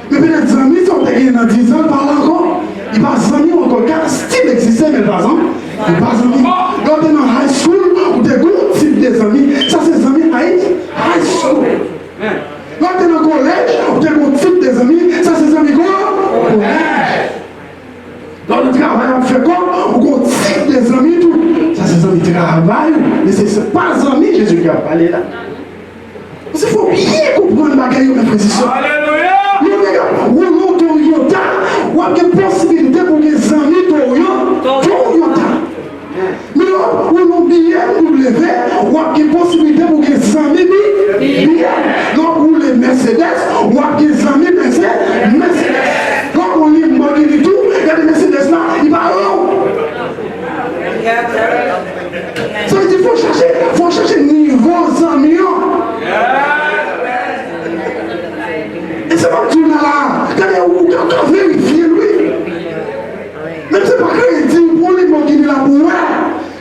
Mais peut-être les amis sont t'es 10 ans, ils parlent encore. Ils ne parlent amis encore, car style existait, mais pas amis. Ils parlent amis. Quand t'es dans high school, ou t'es gros type des amis, ça c'est des amis high school. Quand t'es dans le collège, ou t'es gros type des amis, ça c'est des amis quoi? Collège. Dans le travail, on fait quoi? On gros type des amis, tout. Ça c'est des amis travail, mais c'est pas des amis Jésus qui a parlé là. Parce qu'il faut bien comprendre le bagage, mes frères et sœurs. Alléluia! Ou non, Toyota, ou a une possibilité pour les amis Toyota. Mais ou non, BMW, ou a une possibilité pour les amis BMW. Donc, ou les Mercedes, ou a des amis Mercedes. Donc, on lit Lamborghini tout, il y a des Mercedes là, il va où? Ça veut dire qu'il faut chercher niveau amis. Et c'est pas tout là, quand vérifier lui. Même c'est pas que il dit pour les gens qui là pour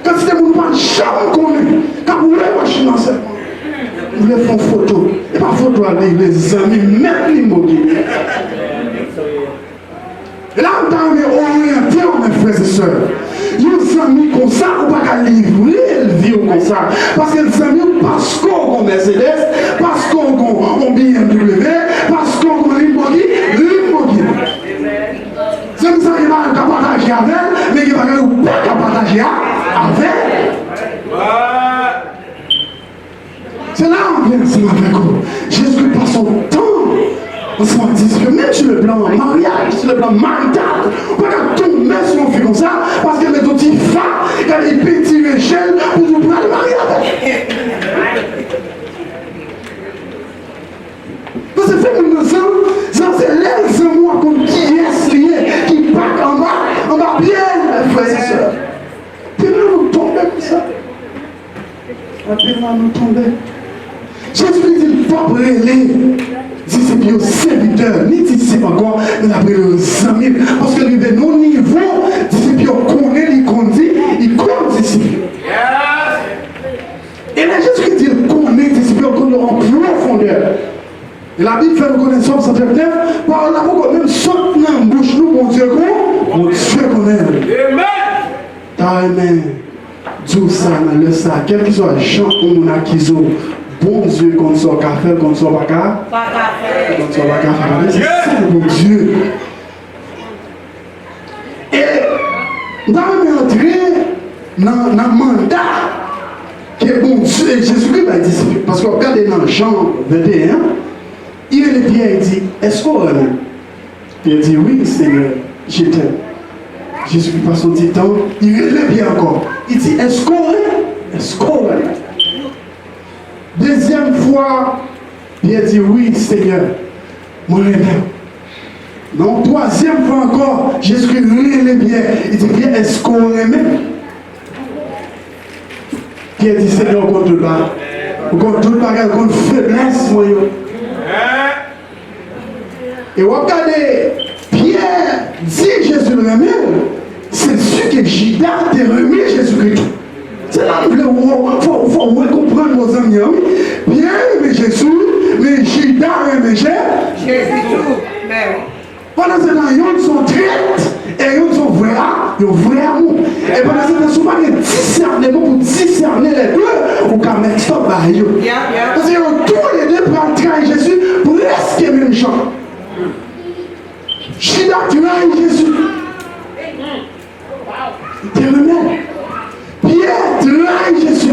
quand c'était pour pas jamais connu, quand vous voulez machine en seulement. Vous voulez faire photo, et pas photo avec les amis, même les mots. Et là, on t'a orienté, mes frères et sœurs. Les amis comme ça, on ne peut pas livrer le vie comme ça. Parce que les amis, parce qu'on a Mercedes, parce qu'on a BMW, parce qu'on a Lamborghini. C'est comme ça qu'il va partager avec, mais qu'il va pas partager avec. C'est là on vient ensemble avec vous. Jésus passe son temps. On se dit que même sur le plan mariage, sur le plan marital, on ne peut pas tomber sur un fait comme ça, parce que les petits femmes, quand ils petits échelles, pour nous prendre le mariage. Parce que fait mon ça c'est les amours comme qui est lié, qui pack en bas bien, frères et sœurs. Puis nous tomber comme ça. Puis nous tomber. Jésus dit, pas brûler. Disciples serviteurs, ni disciples encore, mais après les amis. Parce que les non niveau, disciples connaissent, ils conduisent, ils connaissent disciples. Et là, Jésus dit, connaît disciples, connaît en profondeur. Et la Bible fait reconnaître ça, ça fait peut-être, par là, vous même saute dans la bouche, nous, mon Dieu, mon Dieu connaît. Amen. Dieu, ça, le ça, quel que soit le chant qu'on a qui sont. Bon Dieu, qu'on soit café, qu'on soit pas café, qu'on soit pas café, c'est ça le bon Dieu. Et dans l'entrée, dans le mandat, que bon Dieu, et Jésus-Christ va dire, parce qu'on regarde dans Jean 21, il est le Pierre, il dit, est-ce qu'on remet? Il dit, oui, Seigneur, je t'aime. Jésus-Christ passe son petit temps, il est le Pierre encore. Il dit, est-ce qu'on remet? Est-ce qu'on remet? Deuxième fois, Pierre dit oui, Seigneur, moi je l'aime. Non, troisième fois encore, Jésus l'aime bien. Il dit bien, est-ce qu'on l'aime? Pierre dit Seigneur, on compte tout bas. On compte tout le bagage, on compte faiblesse, moi. Et regardez, Pierre dit Jésus le remet. C'est sûr que Judas te remet Jésus-Christ. C'est là qu'il faut comprendre nos amis. Bien aimé Jésus, mais Judas aimé Jésus. Pendant ce temps, ils sont traites et ils sont vrais amour. Et pendant ce temps, souvent, il y a discernement pour discerner les deux ou quand même stop par eux. Parce que tous les deux prennent trahir Jésus presque même genre. Judas trahit Jésus. Il te remet. Pierre trahit Jésus.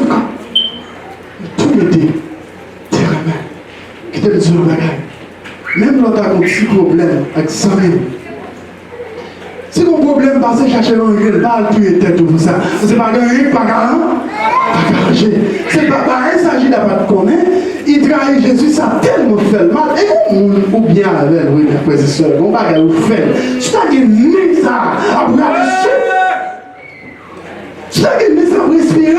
Tout était terrain. Qui te dit le bagage. Même quand tu as un petit problème avec ça même. Si ton problème passe chercher un grille, pas plus de tête tout ça. C'est pas gagné, pas gagné. C'est pas pareil, il s'agit d'avoir de connaître. Il trahit Jésus, ça a tellement fait mal. Et comment ou bien avec oui, mes frères et sœurs, on va regarder où faire. Tu t'as gagné ça, après tu as gagné ça pour respirer,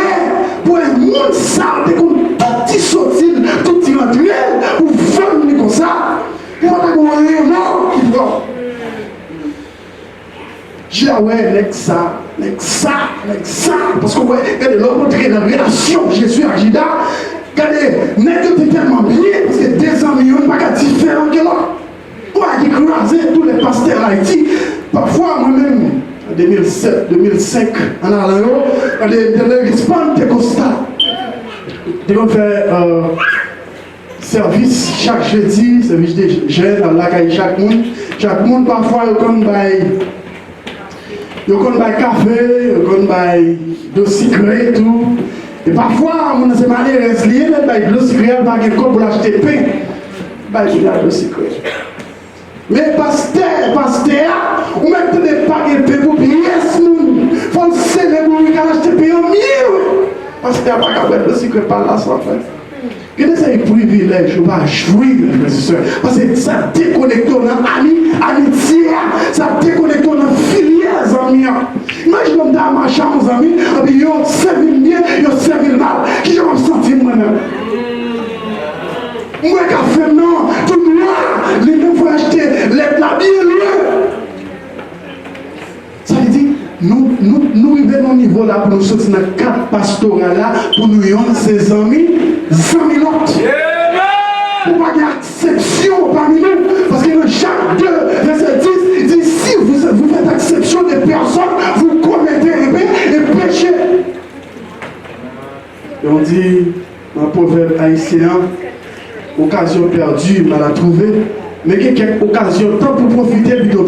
pour un monde sale, comme tout petit sorti, tout petit rentré, pour vendre comme ça. Pour avoir un mort qui voit. J'ai ouais, avec ça, ça, parce que regardez, l'autre montrer la relation Jésus à Judas, regardez, n'est tellement bien, parce que des amis, on n'est pas différent que l'autre. Moi qui écrasé tous les pasteurs d'Haïti, parfois moi-même, en 2007, 2005, en allant, dans l'église pentecostale, on fait service chaque jeudi, service des jeunes, dans la caille chaque monde parfois, il y a café, il y a de secret et tout. Et parfois, on s'est mal lié, mais le secret, il n'y a pas de code pour l'acheter pain. Il y a le secret. Mais pasteur, on met des paquets de pain pour payer ce monde. Il faut le célébrer pour acheter pain au milieu. Pasteur, pas capable de le secret par là, sans faire. Quel est ce privilège on va jouir, frères et sœurs? Parce que ça déconnecte dans amitié, ça déconnecte dans filière, amis. Imaginez on a marché aux amis, et puis ils ont servi bien, ils ont servi mal. Qui je me sentis moi-même? Moi, qui a fait non, tout noir, les gens vont acheter la bien loin. Ça veut dire, nous vivons au niveau là pour nous sortir dans le cadre pastoral là, pour nous y avoir ses amis, 100 000 autres. Pour pas qu'il y ait exception parmi nous. Parce que dans Jacques 2, verset 10, il dit si vous faites exception des personnes, vous commettez et péchez. Et on dit, dans le proverbe haïtien, occasion perdue, mal à trouver. Mais il y a quelques occasions, tant pour profiter, plutôt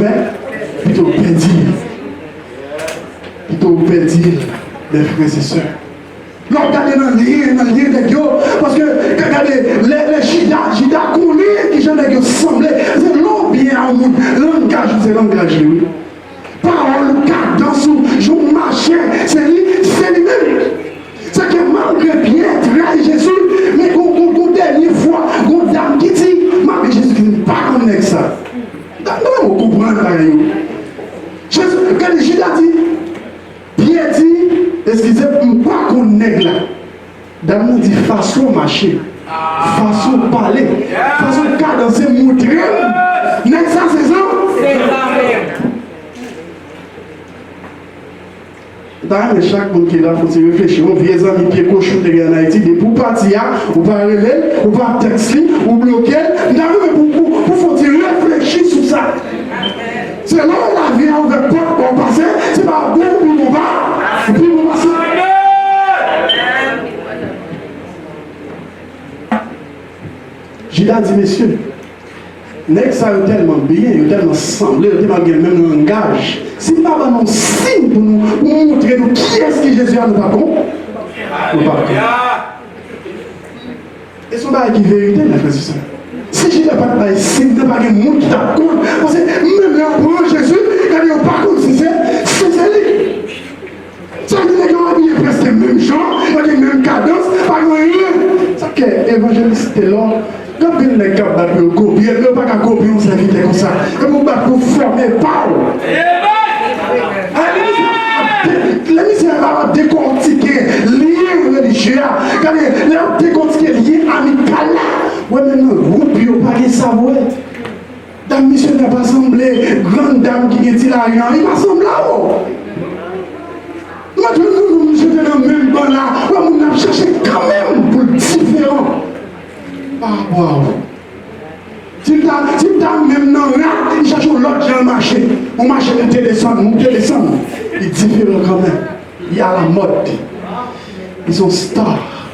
pédir, les frères et sœurs. L'on regarde dans le lien de Dieu, parce que regardez, les Jida connaissent qui j'en ai semblé, c'est l'on bien au monde, langage, c'est langage, oui. Parole, cadence, je marchais, c'est lui-même. C'est que malgré bien, trahi Jésus, mais qu'on dernière fois, qu'on dame qui dit, mais Jésus qui n'est pas comme ça. Non, on comprend pareil. Jésus, quand Judas dit, Pierre dit, excusez-moi, pas qu'on nègre là. Dame dit façon marcher, façon parler, façon cadencer, montrer. N'est-ce ça, c'est ça? C'est ça. Dans chaque monde qui est là, il faut se réfléchir. On vient à pied cochon de en Haïti, pour partir, on va relayer, on va texter, on bloquer. Pour faut réfléchir sur ça. C'est là où la vie on veut pas qu'on passe, c'est pas bon pour on va. Et puis on va passer. J'ai dit, messieurs, n'est-ce ça tellement bien, tellement semblé, tellement bien, même le langage. Si nous n'avons pas un signe pour nous montrer nous qui est-ce que Jésus a nous pas con, nous pas et ce n'est pas une vérité, mes frères et sœurs. Si je n'ai pas de signe, il n'y a pas de monde qui t'a compte. Parce que même là, pour Jésus, quand il n'y a pas compte, c'est lui. Ça veut dire qu'on a habillé presque le même genre, avec la même cadence, pas rien. Ça que l'évangéliste est là. Quand il est capable de copier, il ne peut pas copier, on s'invite comme ça. Et vous pour former parole. La mission va décortiquer liens religieux, car les décortiquer liens amicaux. Oui, maintenant, groupe, il n'y a pas de savoir. Dame mission n'a pas semblé, grande dame qui est là, il m'a semblé là-haut. Nous, je vais dans le même banc là, on a cherché quand même pour le différent. Ah, wow. Si tu as même dans là, il cherche l'autre dans le marché. On marche de téléphone, il est différent quand même. Il y a la mode. Ils sont stars.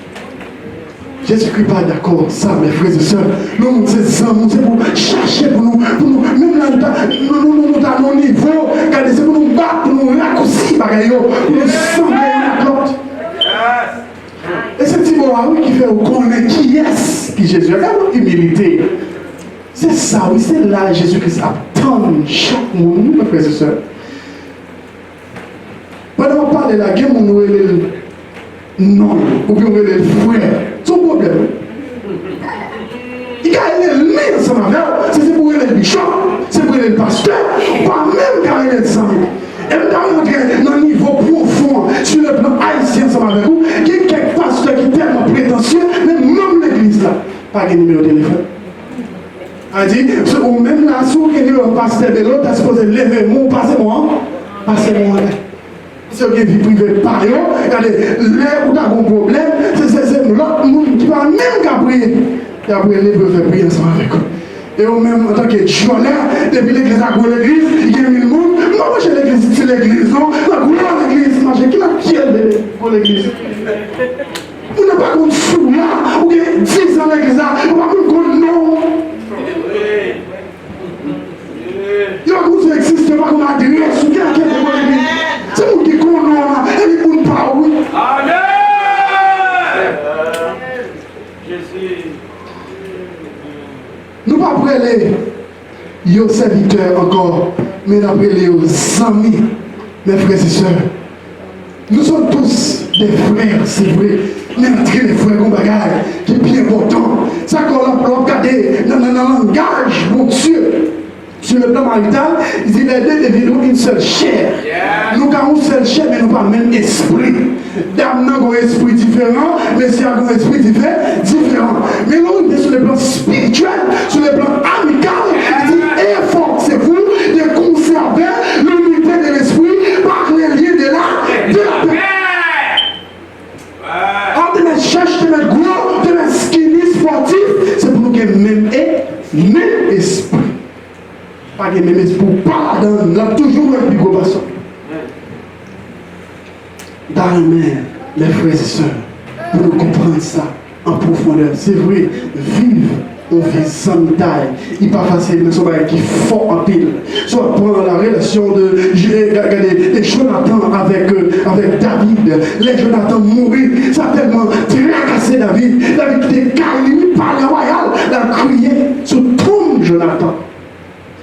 Jésus-Christ n'est pas d'accord. Ça, mes frères et sœurs, nous, c'est pour chercher pour nous. Même là, nous avons un niveau. Regardez, c'est pour nous battre, pour nous raccourcir, pour nous sembler à l'autre. Et c'est Timothée qui fait connaître qui est qui Jésus. Regardez l'humilité. C'est ça, oui, c'est là Jésus-Christ attend chaque monde, mes frères et sœurs. Pendant qu'on parle de la guerre, on est le non, ou bien on est le frère. C'est un problème. Il y a un lien ensemble avec eux. C'est pour le bishop, c'est pour le pasteur, pas même quand il est ensemble. Et dans un niveau profond, sur le plan haïtien ensemble avec vous, il y a quelques pasteurs qui sont tellement prétentieux, mais même l'église là, pas de numéro de téléphone. A dit, ou même là, si vous avez un pasteur de l'autre, tu es supposé lever moi, passez-moi. c'est une vie privée par eux. Regardez, là où tu as un problème, c'est l'autre monde qui va même qu'à prier. Et après, les peuvent faire prier ensemble avec eux. Et eux-mêmes, en tant que journal, depuis l'église à l'église, il y a 1000 monde. Moi, je l'église, c'est l'église, non? La couleur de l'église, qui l'a tiré pour l'église? Vous n'avez pas compte fou là, ou bien 10 ans l'église, vous n'avez pas compte non. Il y a beaucoup d'existent, pas comme adresse, ou bien à quel moment l'église. C'est vous qui connaissez là, et vous ne parlez pas. Amen! Nous ne pouvons pas appeler les serviteurs encore, mais nous appeler les amis, mes frères et sœurs. Nous sommes tous des frères, c'est vrai. Mais notre frères comme bagage, qui est bien important. Ça qu'on a regardé dans le langage, mon Dieu. Sur le plan marital, il dit les deux deviennent une seule chair. Nous avons une seule chair, mais nous pas le même esprit. Dame n'a un esprit différent, mais si a un esprit différent. Mais nous, sur le plan spirituel, sur le plan amical, il dit efforcez-vous de conserver l'unité de l'esprit par les liens de la paix. En de mes cherches, de mes gros, de mes skinny sportifs, c'est pour nous que même esprit. Pas de même esprit, pas dans, là toujours un plus gros basson. Dans la mer, mes frères et sœurs, pour nous comprendre ça en profondeur, c'est vrai, vivre, on vit sans taille. Il n'est pas facile, mais c'est un qui est fort en pile. Soit prendre la relation de Jonathan avec David. Les Jonathan mourir, ça a tellement tracassé David. David était calme par le royal, il a crié sur tout Jonathan.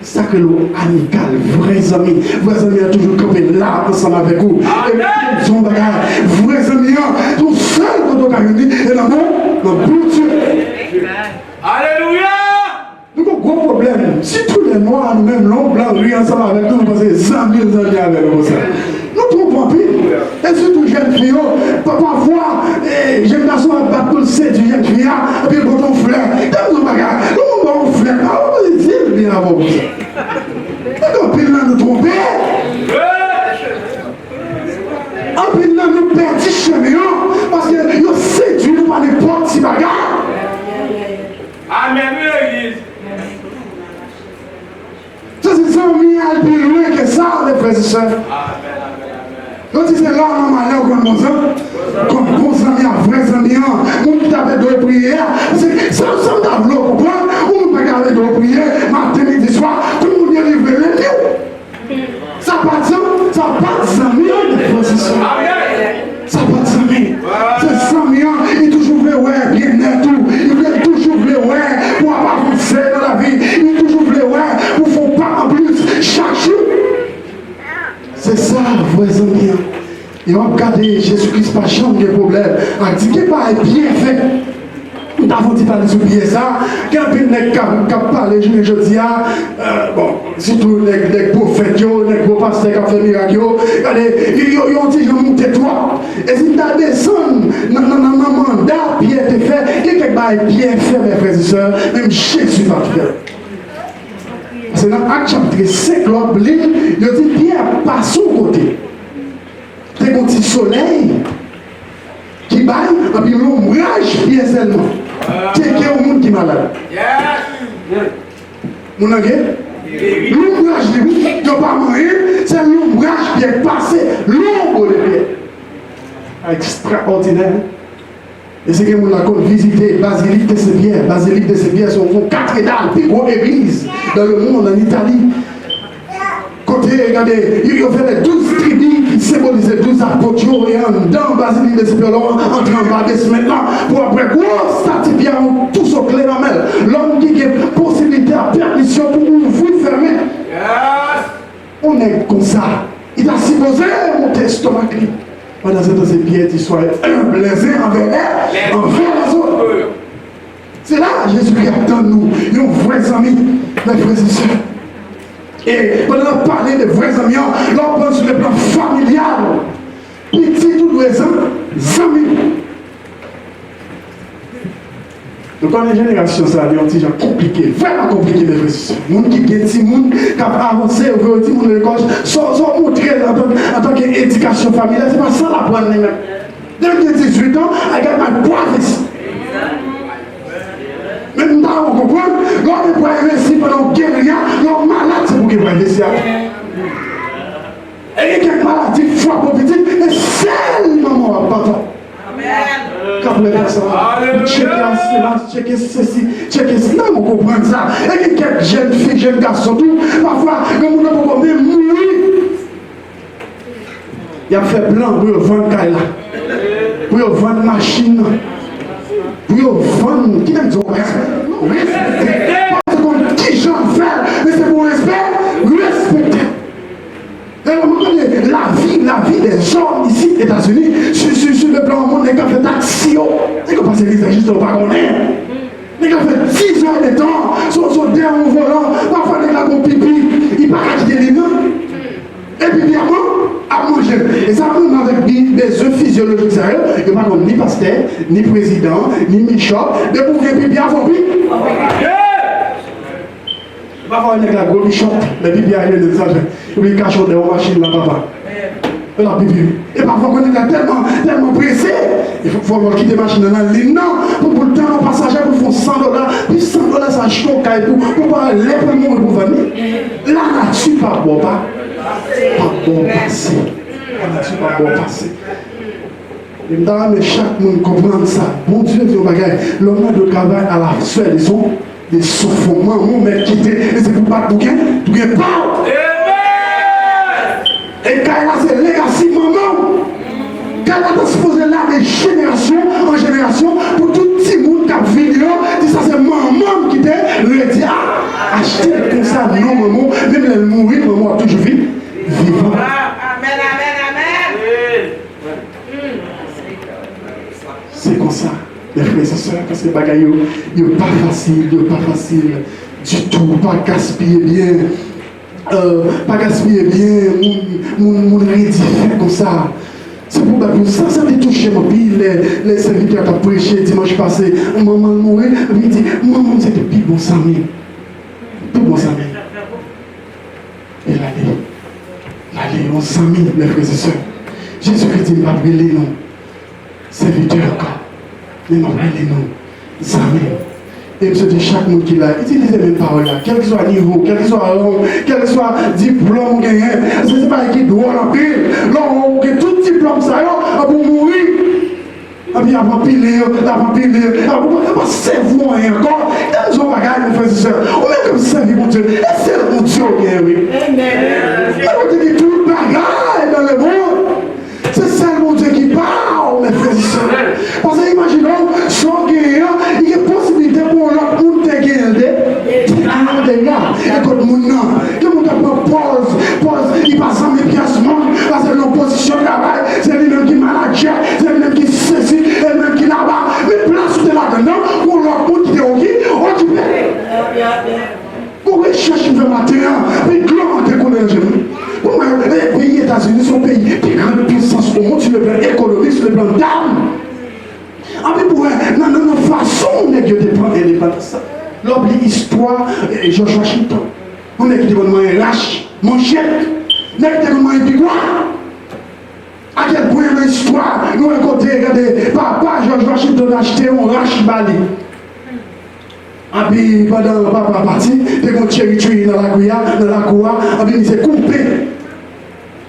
C'est ça que l'eau amical, vrais amis ont toujours campé là ensemble avec vous. Et son bagage, vrais amis, tout seul quand on a réuni, et là, non, bon Dieu. Alléluia! Nous avons un gros problème. Si tous les noirs, nous-mêmes, l'homme blanc, lui ensemble avec nous, nous passons 100 000 années avec nous. Nous trompons plus. Et surtout, jeunes filles, parfois, j'aime garçon à battre tout le séduit, jeune fille, et puis quand on fleur, dans nos bagages, nous on fleur, on va dire bien avant ça. Et puis là, nous trompons. En plus là, nous perdons chemin, parce que nous séduisons nous par n'importe si bagarre. Amen, l'église. Ça, c'est ça, on a plus loin que ça, les frères et sœurs. Quand c'est là, on a malheur comme bon sang, comme bon sang, il y a vrais amis, on qui t'avait deux prières, c'est ça, on t'a voulu comprendre, on ne peut pas garder deux prières, matin, midi, soir, tout le monde est livré le livre. Ça n'a pas de sang, ça n'a pas de sang, les frères et sœurs. Ça n'a pas de sang, c'est 100 millions, il toujours veut, ouais, bien-être, tout, il veut toujours veut, ouais, pour avancer dans la vie, il toujours veut, ouais, pour faire pas en plus chaque jour. C'est ça, vrais amis. Et on regarde Jésus-Christ pas chambre de problème. On dit qu'il pas bien fait. Nous avons dit parler sur ça. Quand on a parlé, je dis, bon, surtout les prophètes, les gros pasteurs qui ont fait miracle, ils ont dit, je monte toi. Et si tu as descendu dans le mandat, Pierre te fait, quelqu'un qui bien fait, mes frères et sœurs, même Jésus va faire. C'est dans Acte chapitre 5, l'autre ligne, il dit Pierre passe son côté. C'est un petit soleil qui baille, et puis l'ombrage Pierre seulement. C'est au monde qui est malade. Mon ami, l'ombrage de lui, il n'y a pas moyen, c'est l'ombrage qui est passé, l'ombre de Pierre. Extraordinaire. Et c'est que nous avons visité Basilique de Séville. Basilique de Séville, c'est une cathédrale, plus grosse église dans le monde, en Italie. Côté, regardez, ils ont fait les 12 tribus qui symbolisaient 12 apôtres. Et dans Basilique de Séville, on entre en bas maintenant pour après, gros statut bien, tous au clé dans main. L'homme qui a possibilité à permission pour ouvrir, fermer. On est comme ça. Il a supposé monter l'estomac. Pendant ce temps, c'est Pierre qui soit humble les uns envers elle, envers les autres. C'est là Jésus qui attend nous, nos vrais amis, mes frères et sœurs. Et pendant qu'on parle de vrais amis, on pense sur le plan familial. Petit tout les amis. Donc, on est génération, ça, il y a un petit gens compliqué, vraiment compliqué, mes frères et sœurs. Les gens qui ont des gens qui ont avancé, qui ont dit, l'école, sont montrés en tant qu'éducation familiale, c'est pas ça la prendre les mêmes. Dès que 18 ans, elle a ma prophétie. Même dans on comprend, l'homme est pour investir pendant guérilla, l'homme malade, c'est pour qu'il va investir. Et il y a quelques maladies, foi pour petit, et seulement papa. Quand vous avez ça, checker cela, checker ceci, checker cela, on comprend ça. Et il y a quelques jeunes filles, jeunes garçons, tout, parfois, comme on a pas même mourir. Il a fait blanc pour vendre Kaila, pour vendre machine, pour vendre, qui aime dire respect. Parce que qui j'en fais, mais c'est pour respect, respecter. La vie des hommes ici, aux États-Unis, sur le plan monde, les gars fait action. C'est comme parce qu'ils sont juste pas qu'on est. Les gars fait 10 heures de temps, sont derrière au volant, parfois les gars ont pipi, ils partent quitter les mains. Et puis bien à manger. Et ça même avec des œufs physiologiques sérieux, il n'y a pas ni pasteur, ni président, ni bishop, de pour que pipi avant pipi. Pas voir avec la grosse bichon, mais pipi arrive de ça, il cache dans la machine là, papa. La pipi. Et parfois, on est tellement pressé, il faut quitter la machine dans la ligne. Non, pour le temps, nos passagers pour faire $100, puis $100, ça choque pour pas les premiers pour venir. La nature, pas bon, pas bon passé. La nature, pas bon passé. Et mais chaque monde comprend ça. Bon Dieu, dit au bagage, l'homme de travail à la sueur des soufflements, mon mec quitté, et c'est pour pas tout gain, pas. Et quand c'est legacy maman, quand elle a supposé là de génération en génération, pour tout petit monde qui a vidéo, dit ça c'est maman qui te dit acheter comme ça, non maman, même elle mourir, maman a toujours vivant. Amen, amen, amen. C'est comme ça, les frères et sœurs, parce que les bagailles, il n'est pas facile du tout, pas gaspiller bien. Pas gaspiller bien, mon rédifier comme ça. C'est pour ça, ça me touche mon pays, les serviteurs qui ont prêché dimanche passé. Maman mourait, il dit, maman, c'était plus bon sami. Plus bon sami. Et l'année, on sami, mes frères et sœurs. Jésus-Christ m'a brûlé nous. Serviteurs, il m'a brûlé nous. Sami. Et je dis chaque monde qui l'a, utilisez les mêmes paroles là, quel que soit le niveau, quel que soit rang, quel que soit diplôme gagné, c'est pas qui doit en pile. Là, on a tout diplôme ça, pour mourir. Et puis avant piler, avant cerveau encore. Dans nos bagages, mes frères et sœurs, on met comme ça, mon Dieu, et c'est mon Dieu qui est oui. On te dit tout le bagage dans le monde. C'est ça mon Dieu qui parle, mes frères et sœurs. Parce que imaginons, son gagnant, il y a possibilité pour l'autre monde de gagner. Écoute, mon nom, que mon pose, il passe en mépiacement, parce que l'opposition travail, c'est lui-même qui manager, c'est lui-même qui saisit, c'est lui-même qui là-bas. Mais place où tu es là-dedans, pour l'autre monde qui est occupé. Pour rechercher le matin, mais gloire te connaît le genou. Pour les pays États-Unis sont pays qui grande puissance au monde sur le plan économique, sur le plan d'âme. En fait, pour notre façon de prendre l'indépendance. L'oubli histoire, George Washington. On est qui demande un lâche, manchette. On est qui demande un pigouard. À quel point l'histoire, nous avons côté, regardez, papa George Washington a acheté un lâche balai. Et puis pendant le papa parti, il y a un cherry tree dans la cour, et puis il s'est coupé.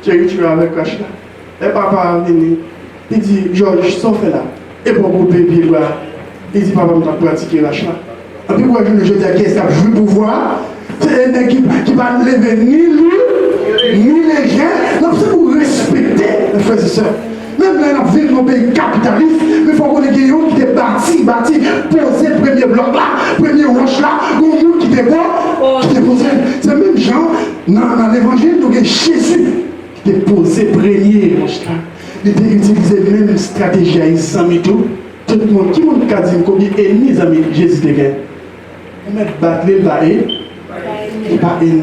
Cherry tree avec le cache là. Et papa il dit, George, sauf là. Et pour couper, puis il dit, papa, je vais pratiquer la chla. Et puis moi, je dis à qui est-ce que je veux pouvoir. C'est une équipe qui va lever ni lui, ni les gens. Donc c'est pour respecter les frères et sœurs. Même là, on vit dans un pays capitaliste, mais il faut qu'on ait des gens qui étaient bâtis, posés le premier bloc là, premier roche là, un monde qui était bon, qui était posé. C'est le même genre, dans l'évangile, nous avons Jésus qui était posé premier roche là. Il était utilisé la même stratégie à Isami tout. Tout le monde, qui m'a dit combien d'ennemis amis Jésus te gagne. On met battre les bails, et pas ennemi.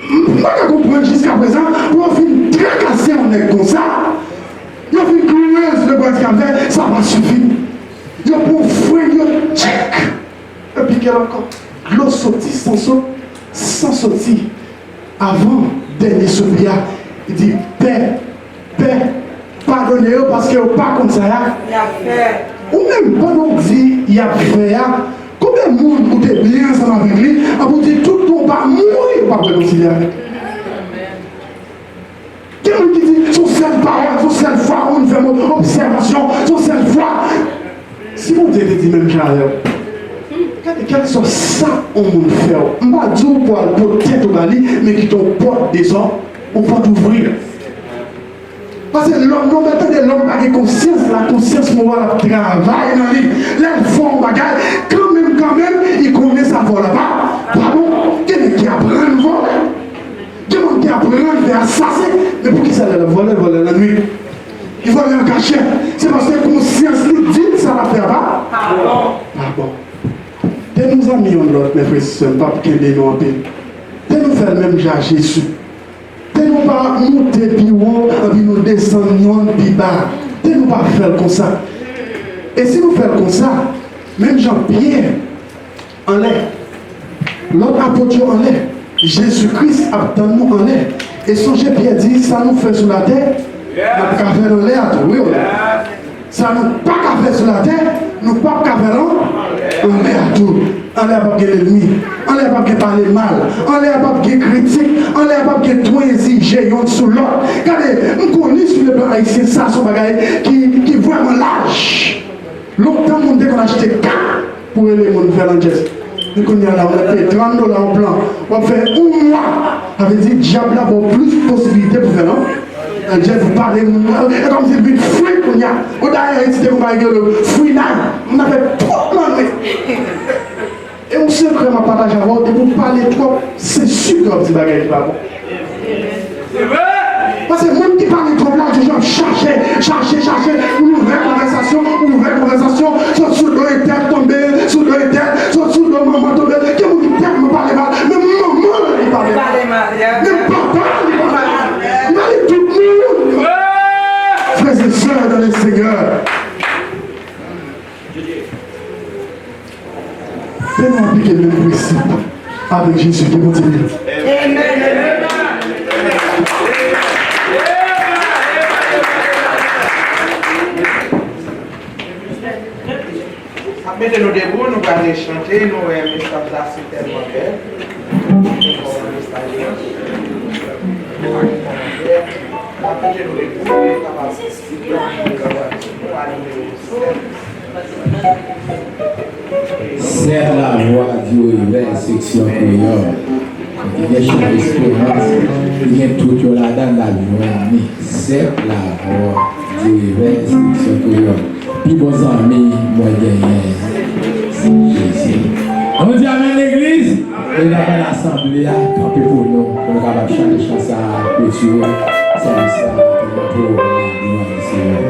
Je ne peux pas comprendre jusqu'à présent, on finit très cassé, on est comme ça. On finit clouer sur le bois de café, ça va suffire. On peut qu'elle encore. L'eau sortit sans sortir. Avant dernier soupir, il dit Père, pardonnez-vous parce que vous pas comme ça. Ou même pendant qu'on dit il y a fait, combien de monde vous êtes bien ensemble avec lui, vous dites tout le monde pas mourir, pas réconcilier avec. Quelqu'un qui dit son seule parole, son seule foi, on fait mon observation, son seule foi. Si vous te dit même j'arrive, quel soit ça on fait, on va dire pour tête au bali, mais qui t'ont porte des hommes, on peut ouvrir. Parce que l'homme, l'homme a conscience, la conscience morale travaille dans lui. Là, il faut un bagage, quand même, il connaît sa voie là-bas. Pardon, quelqu'un qui apprend le vol, quelqu'un qui apprend le faire assassin, mais pour qui ça le voler la nuit? Il faut aller en cachet. C'est parce que conscience lui dit que ça va faire pas. Pardon. Dès nous amis en l'autre, mes frères et sœurs, pas pour qu'il y ait en paix. Dès nous faire le même genre Jésus. Dès nous pas monter plus haut, et nous descendons plus bas. Dès nous pas faire comme ça. Et si nous faisons comme ça, même Jean-Pierre en l'air, l'autre apôtre en l'air, Jésus-Christ attend nous en l'air. Et songez Pierre dit, ça nous fait sur la terre, nous ne pouvons pas faire en l'air. Oui, ça nous pas qu'à faire sur la terre, nous ne pouvons pas faire en l'air tout. On n'a pas de l'ennemi, on n'a pas de parler mal, on n'a pas de critique, on n'a pas de tout exiger sous l'autre. Regardez, on connaît sur le plan haïtien ça, son bagage qui est vraiment lâche. Longtemps, on dit qu'on a acheté 4 pour les gens faire l'angeste. Nous connaissons là, on a payé $30 en plan. On fait un mois. Ça veut dire que diable a plus de possibilités pour faire, non? Un Dieu vous parlez, et comme c'est le fruit qu'on y a. On a incité qu'on va le fruit là. On a fait trop mal. Et on sait vraiment partager à vous, et vous parlez trop, c'est sûr que vous dites bagage pas bon. Parce que même qui parle trop là, les gens chercher, une nouvelle conversation, soit sous l'eau et tête tombée, sous l'eau et tête, soit sous l'eau maman tombée, qui vous dit tête me parle mal, mais maman il parle mal, mais papa il parle mal, il parle tout le monde. Frères et sœurs dans le Seigneur. Fais-nous appliquer le même principe avec Jésus qui continue. Amen. Mettez-nous debout, nous allons chanter, nous allons ça c'est tellement belle. Mettez-nous debout, c'est la voix du réveil, section créole. Il y a une espérance, il y a tout là-dedans la vie. C'est la voix du réveil, section créole. Puis vos amis, moi gagné. On dit amen l'église. Et là, l'assemblée a campé pour nous. On va chanter des chansons à clôturer. C'est ça pour la gloire du Seigneur.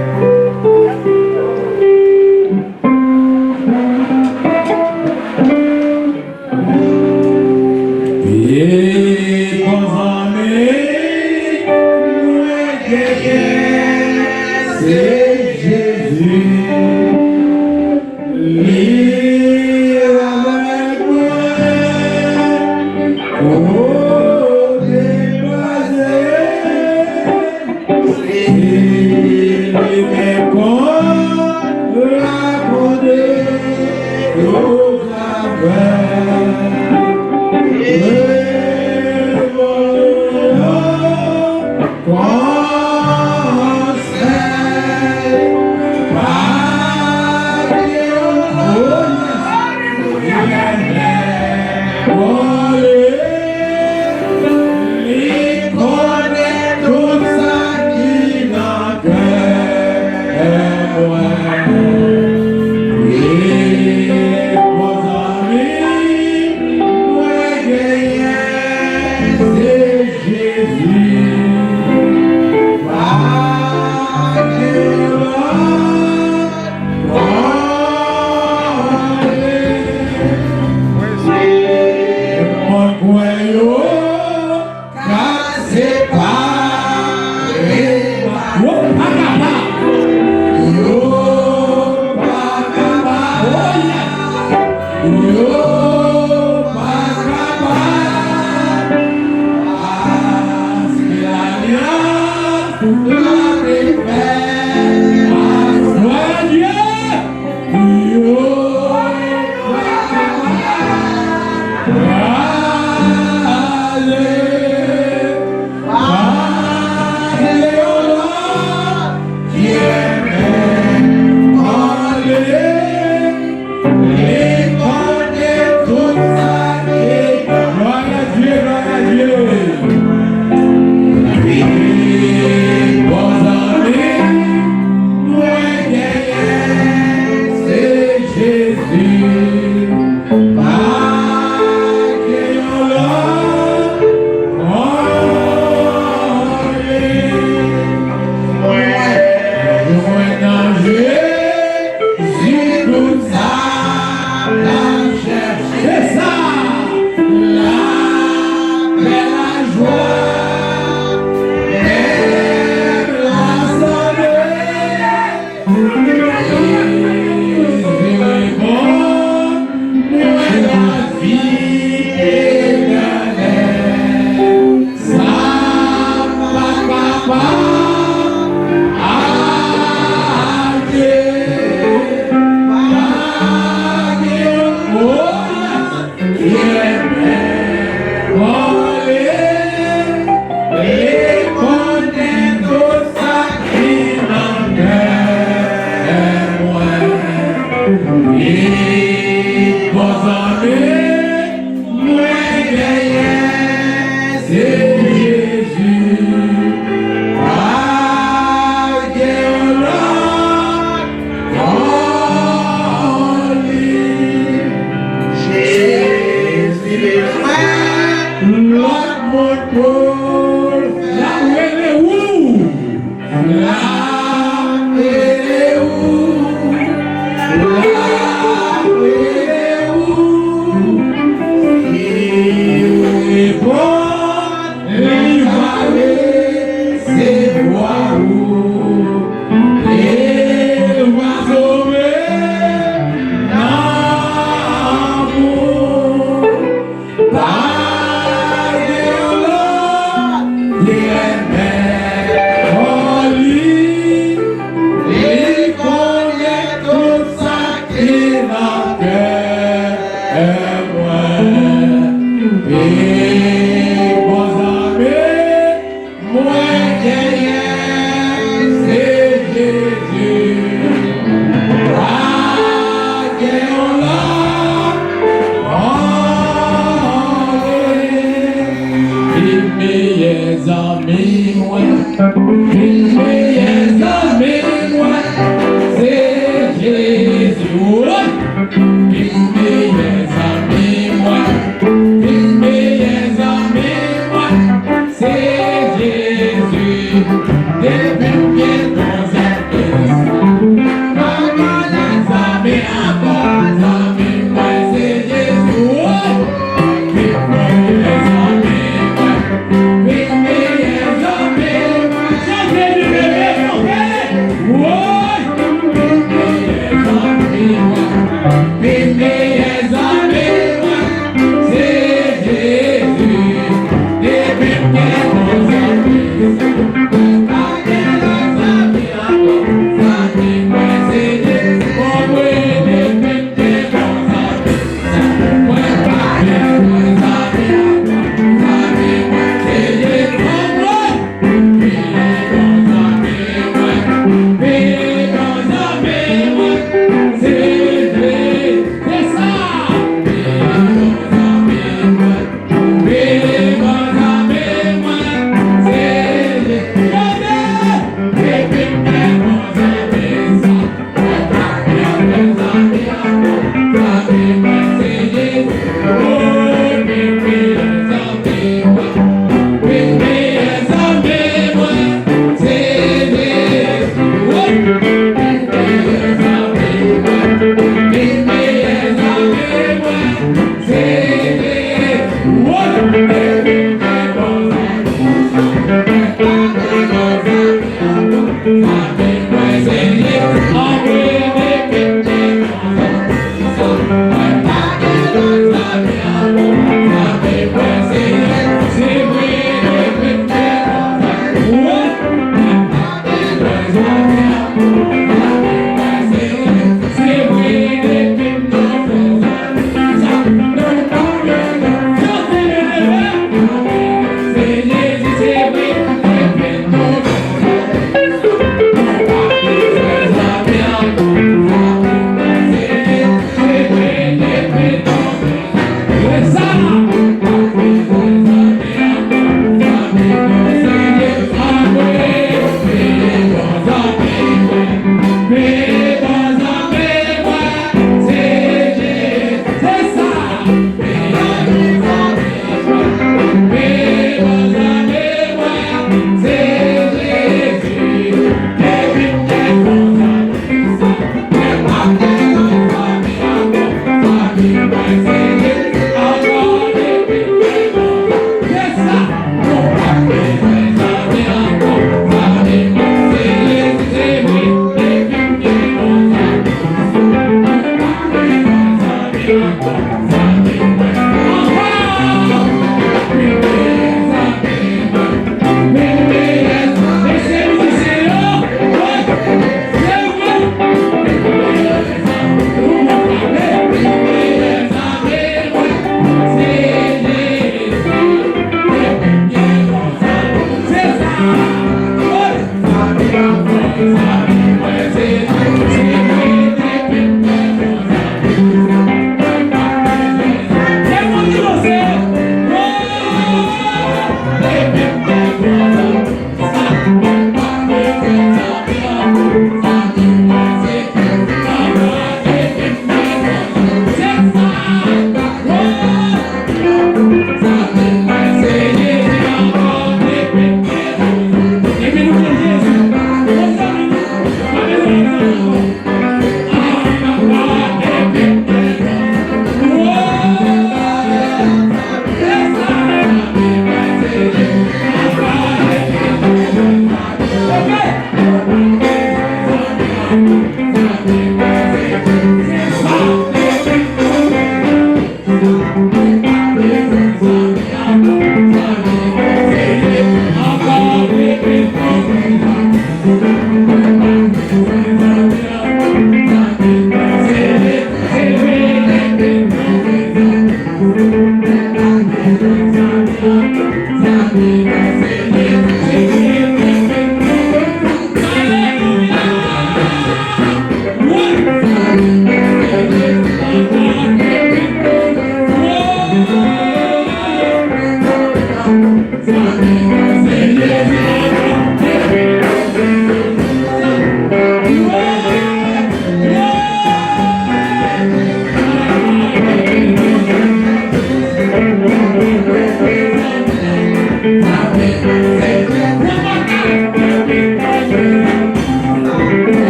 Baby.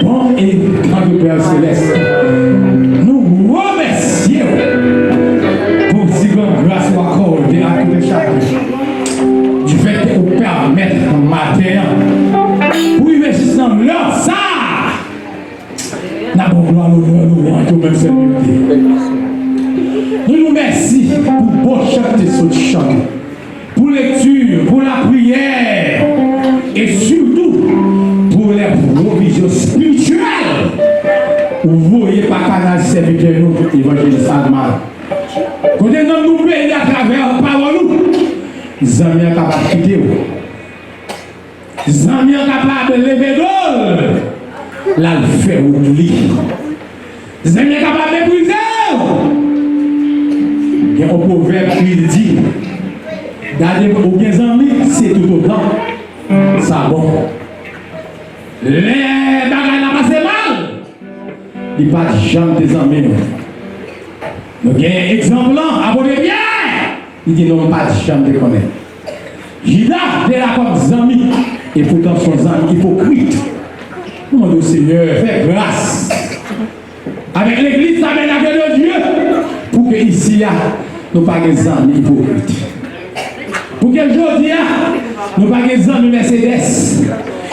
Bon et grand Père Céleste, nous remercions pour si grande grâce ou accordée à tout chacun. Du fait que vous permettez un matin pour y réussir dans l'heure ça. N'a pas gloire l'honneur nous rendons même cette unité. Nous nous remercions pour bon chanter ce chant, pour lecture, pour la prière et surtout pour les provisions spirituelles. Vous voyez par canal serviteur nous, évangéliste Alman. Quand nous nous bénissons à travers la parole, les amis sont capables de quitter. Les amis sont capables de lever l'eau. Là, le fait oubli. Les amis sont capables de briser. Il y a un proverbe qui dit, gardez vos bien amis, c'est tout autant. Ça bon. Les bagages n'a passé mal. Il n'y a pas de jamais des amis. Nous avons un exemple, abonnez bien. Il dit non, pas de jamais de connaître. Judas est là comme amis, et pourtant son ami hypocrite. Nous demandons au Seigneur, fais grâce. Avec l'église, ça mène avec le Dieu. Pour que ici, nous pas des amis hypocrites. Pour que aujourd'hui, nous pas des amis Mercedes.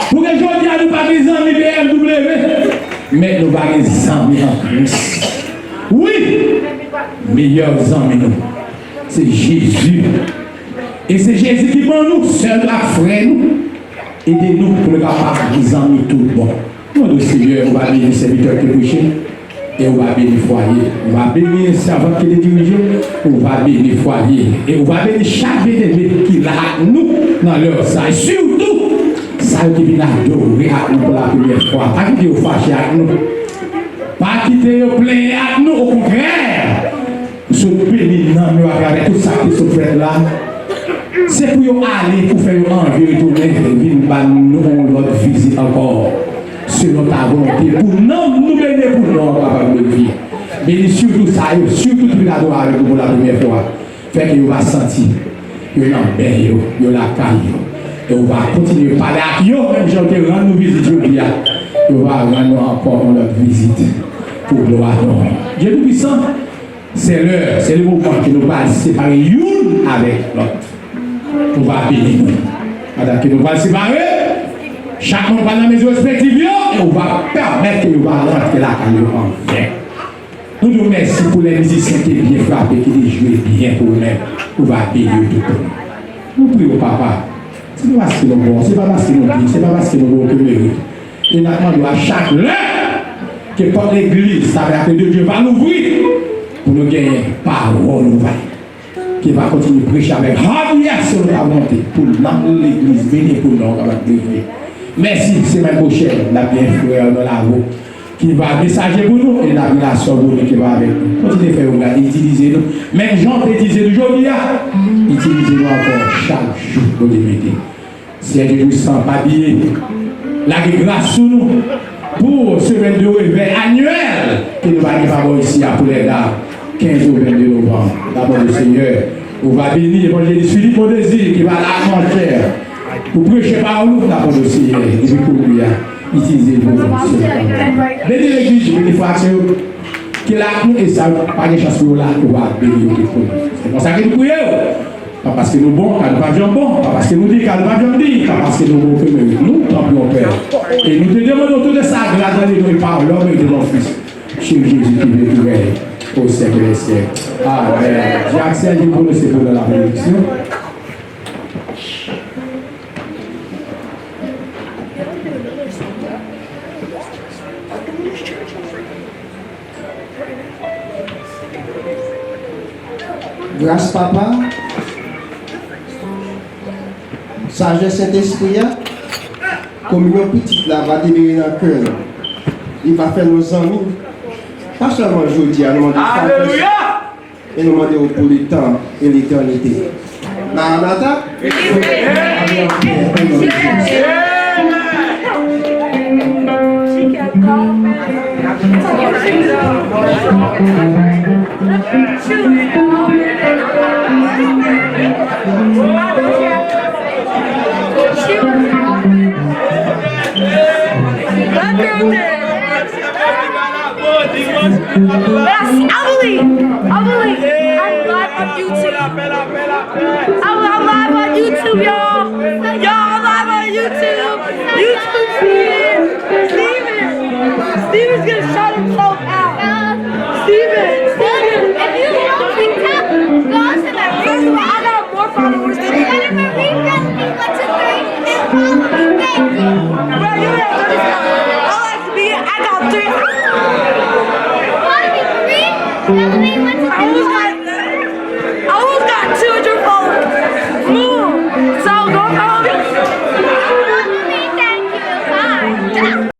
Pour que aujourd'hui, nous pas des amis BMW. Mais nous pas des amis en Christ. Oui, meilleurs amis nous. C'est Jésus. Et c'est Jésus qui prend nous, seul la frère nous. Aidez-nous pour le capable des amis tout bon. Nous, Seigneur, on va bénir les serviteurs qui prêchent. Et on va bénir le foyer. On va bénir les servants qui les dirigent. On va bénir le foyer. Et on va bénir chaque bien-aimé qui l'a avec nous dans leur salle. Surtout, ça qui vient adorer avec nous pour la première fois. Pas quitter au fâché avec nous. Pas quitter au plein avec nous. Au contraire, nous sommes bénis dans nous avec tout ça qui se fait là. C'est pour aller pour faire envie de retourner et nous notre visite encore. Selon ta volonté, pour nous bénir, pour nous capables de vivre. Mais surtout ça, surtout tu l'adorer avec nous pour la première fois. Fait que vous va sentir, vous l'embête, vous la caille. Et on va continuer à parler avec vous, même si on rend nous visite aujourd'hui. On va rendre encore notre visite pour gloire à nous. Dieu tout puissant, c'est l'heure, c'est le moment que nous allons séparer l'une avec l'autre. On va bénir nous. Alors que nous allons séparer. Chacun va dans la maison respective et on va permettre que nous va rentrer la caillou en vrai. Nous nous remercions pour les musiciens qui sont bien frappés, qui ont joué bien pour nous-mêmes. On va bénir tout le monde. Nous prions papa. Ce n'est pas parce que nous bon, ce n'est pas parce que nous disons, ce n'est pas parce que nous avons que mérite. Et nous demandons à chaque l'heure que par l'église, ça veut dire que Dieu va l'ouvrir pour nous gagner parole nouvelle. Qui va continuer à prêcher avec ramière sur la volonté pour l'église, bénir pour nous, avec bénir. Merci, c'est ma prochaine, la bien frère dans la roue, qui va messager pour nous et la relation pour nous qui va avec nous. Continuez à faire regarder, utilisez-nous. Même Jean te disait aujourd'hui, utilisez-nous encore chaque jour pour les métiers. C'est Dieu sans papier. La grâce sur nous pour ce 22 réveil annuel que nous allons faire ici à pour les dames, 15 au 22 novembre. D'abord le Seigneur, on va bénir l'évangéliste Philippe au désir qui va la frontière. Pour prêcher par nous, d'abord le Seigneur, et puis pour lui, utilisez-vous. Bénis l'église, bénis les fractions, qui est là nous et ça, pas de chance pour là, on va bénir les frères. C'est pour ça que nous prions. Pas parce que nous bons, car nous ne pas bon, pas parce que nous disons, car nous ne pas dire, pas parce que nous bons, nous, tant pis on Père. Et nous te demandons tout de ça, grâce à Dieu, par l'homme et de mon Fils, chez Jésus qui veut tout au siècle des siècles. Amen. J'ai accès à Dieu pour nous, c'est pour la bénédiction. Grâce papa, sagesse Saint-Esprit, comme une petite là va demeurer dans le cœur. Il va faire nos amis, pas seulement aujourd'hui, nous demander et nous demander pour le temps et l'éternité. Maranatha, I believe. I'm live on YouTube. I'm live on YouTube, y'all. Y'all, I'm live on YouTube. YouTube, Steven's gonna shout himself out. Steven. If you love TikTok, go to my First of all, I got more followers than you. Bro, you have 35.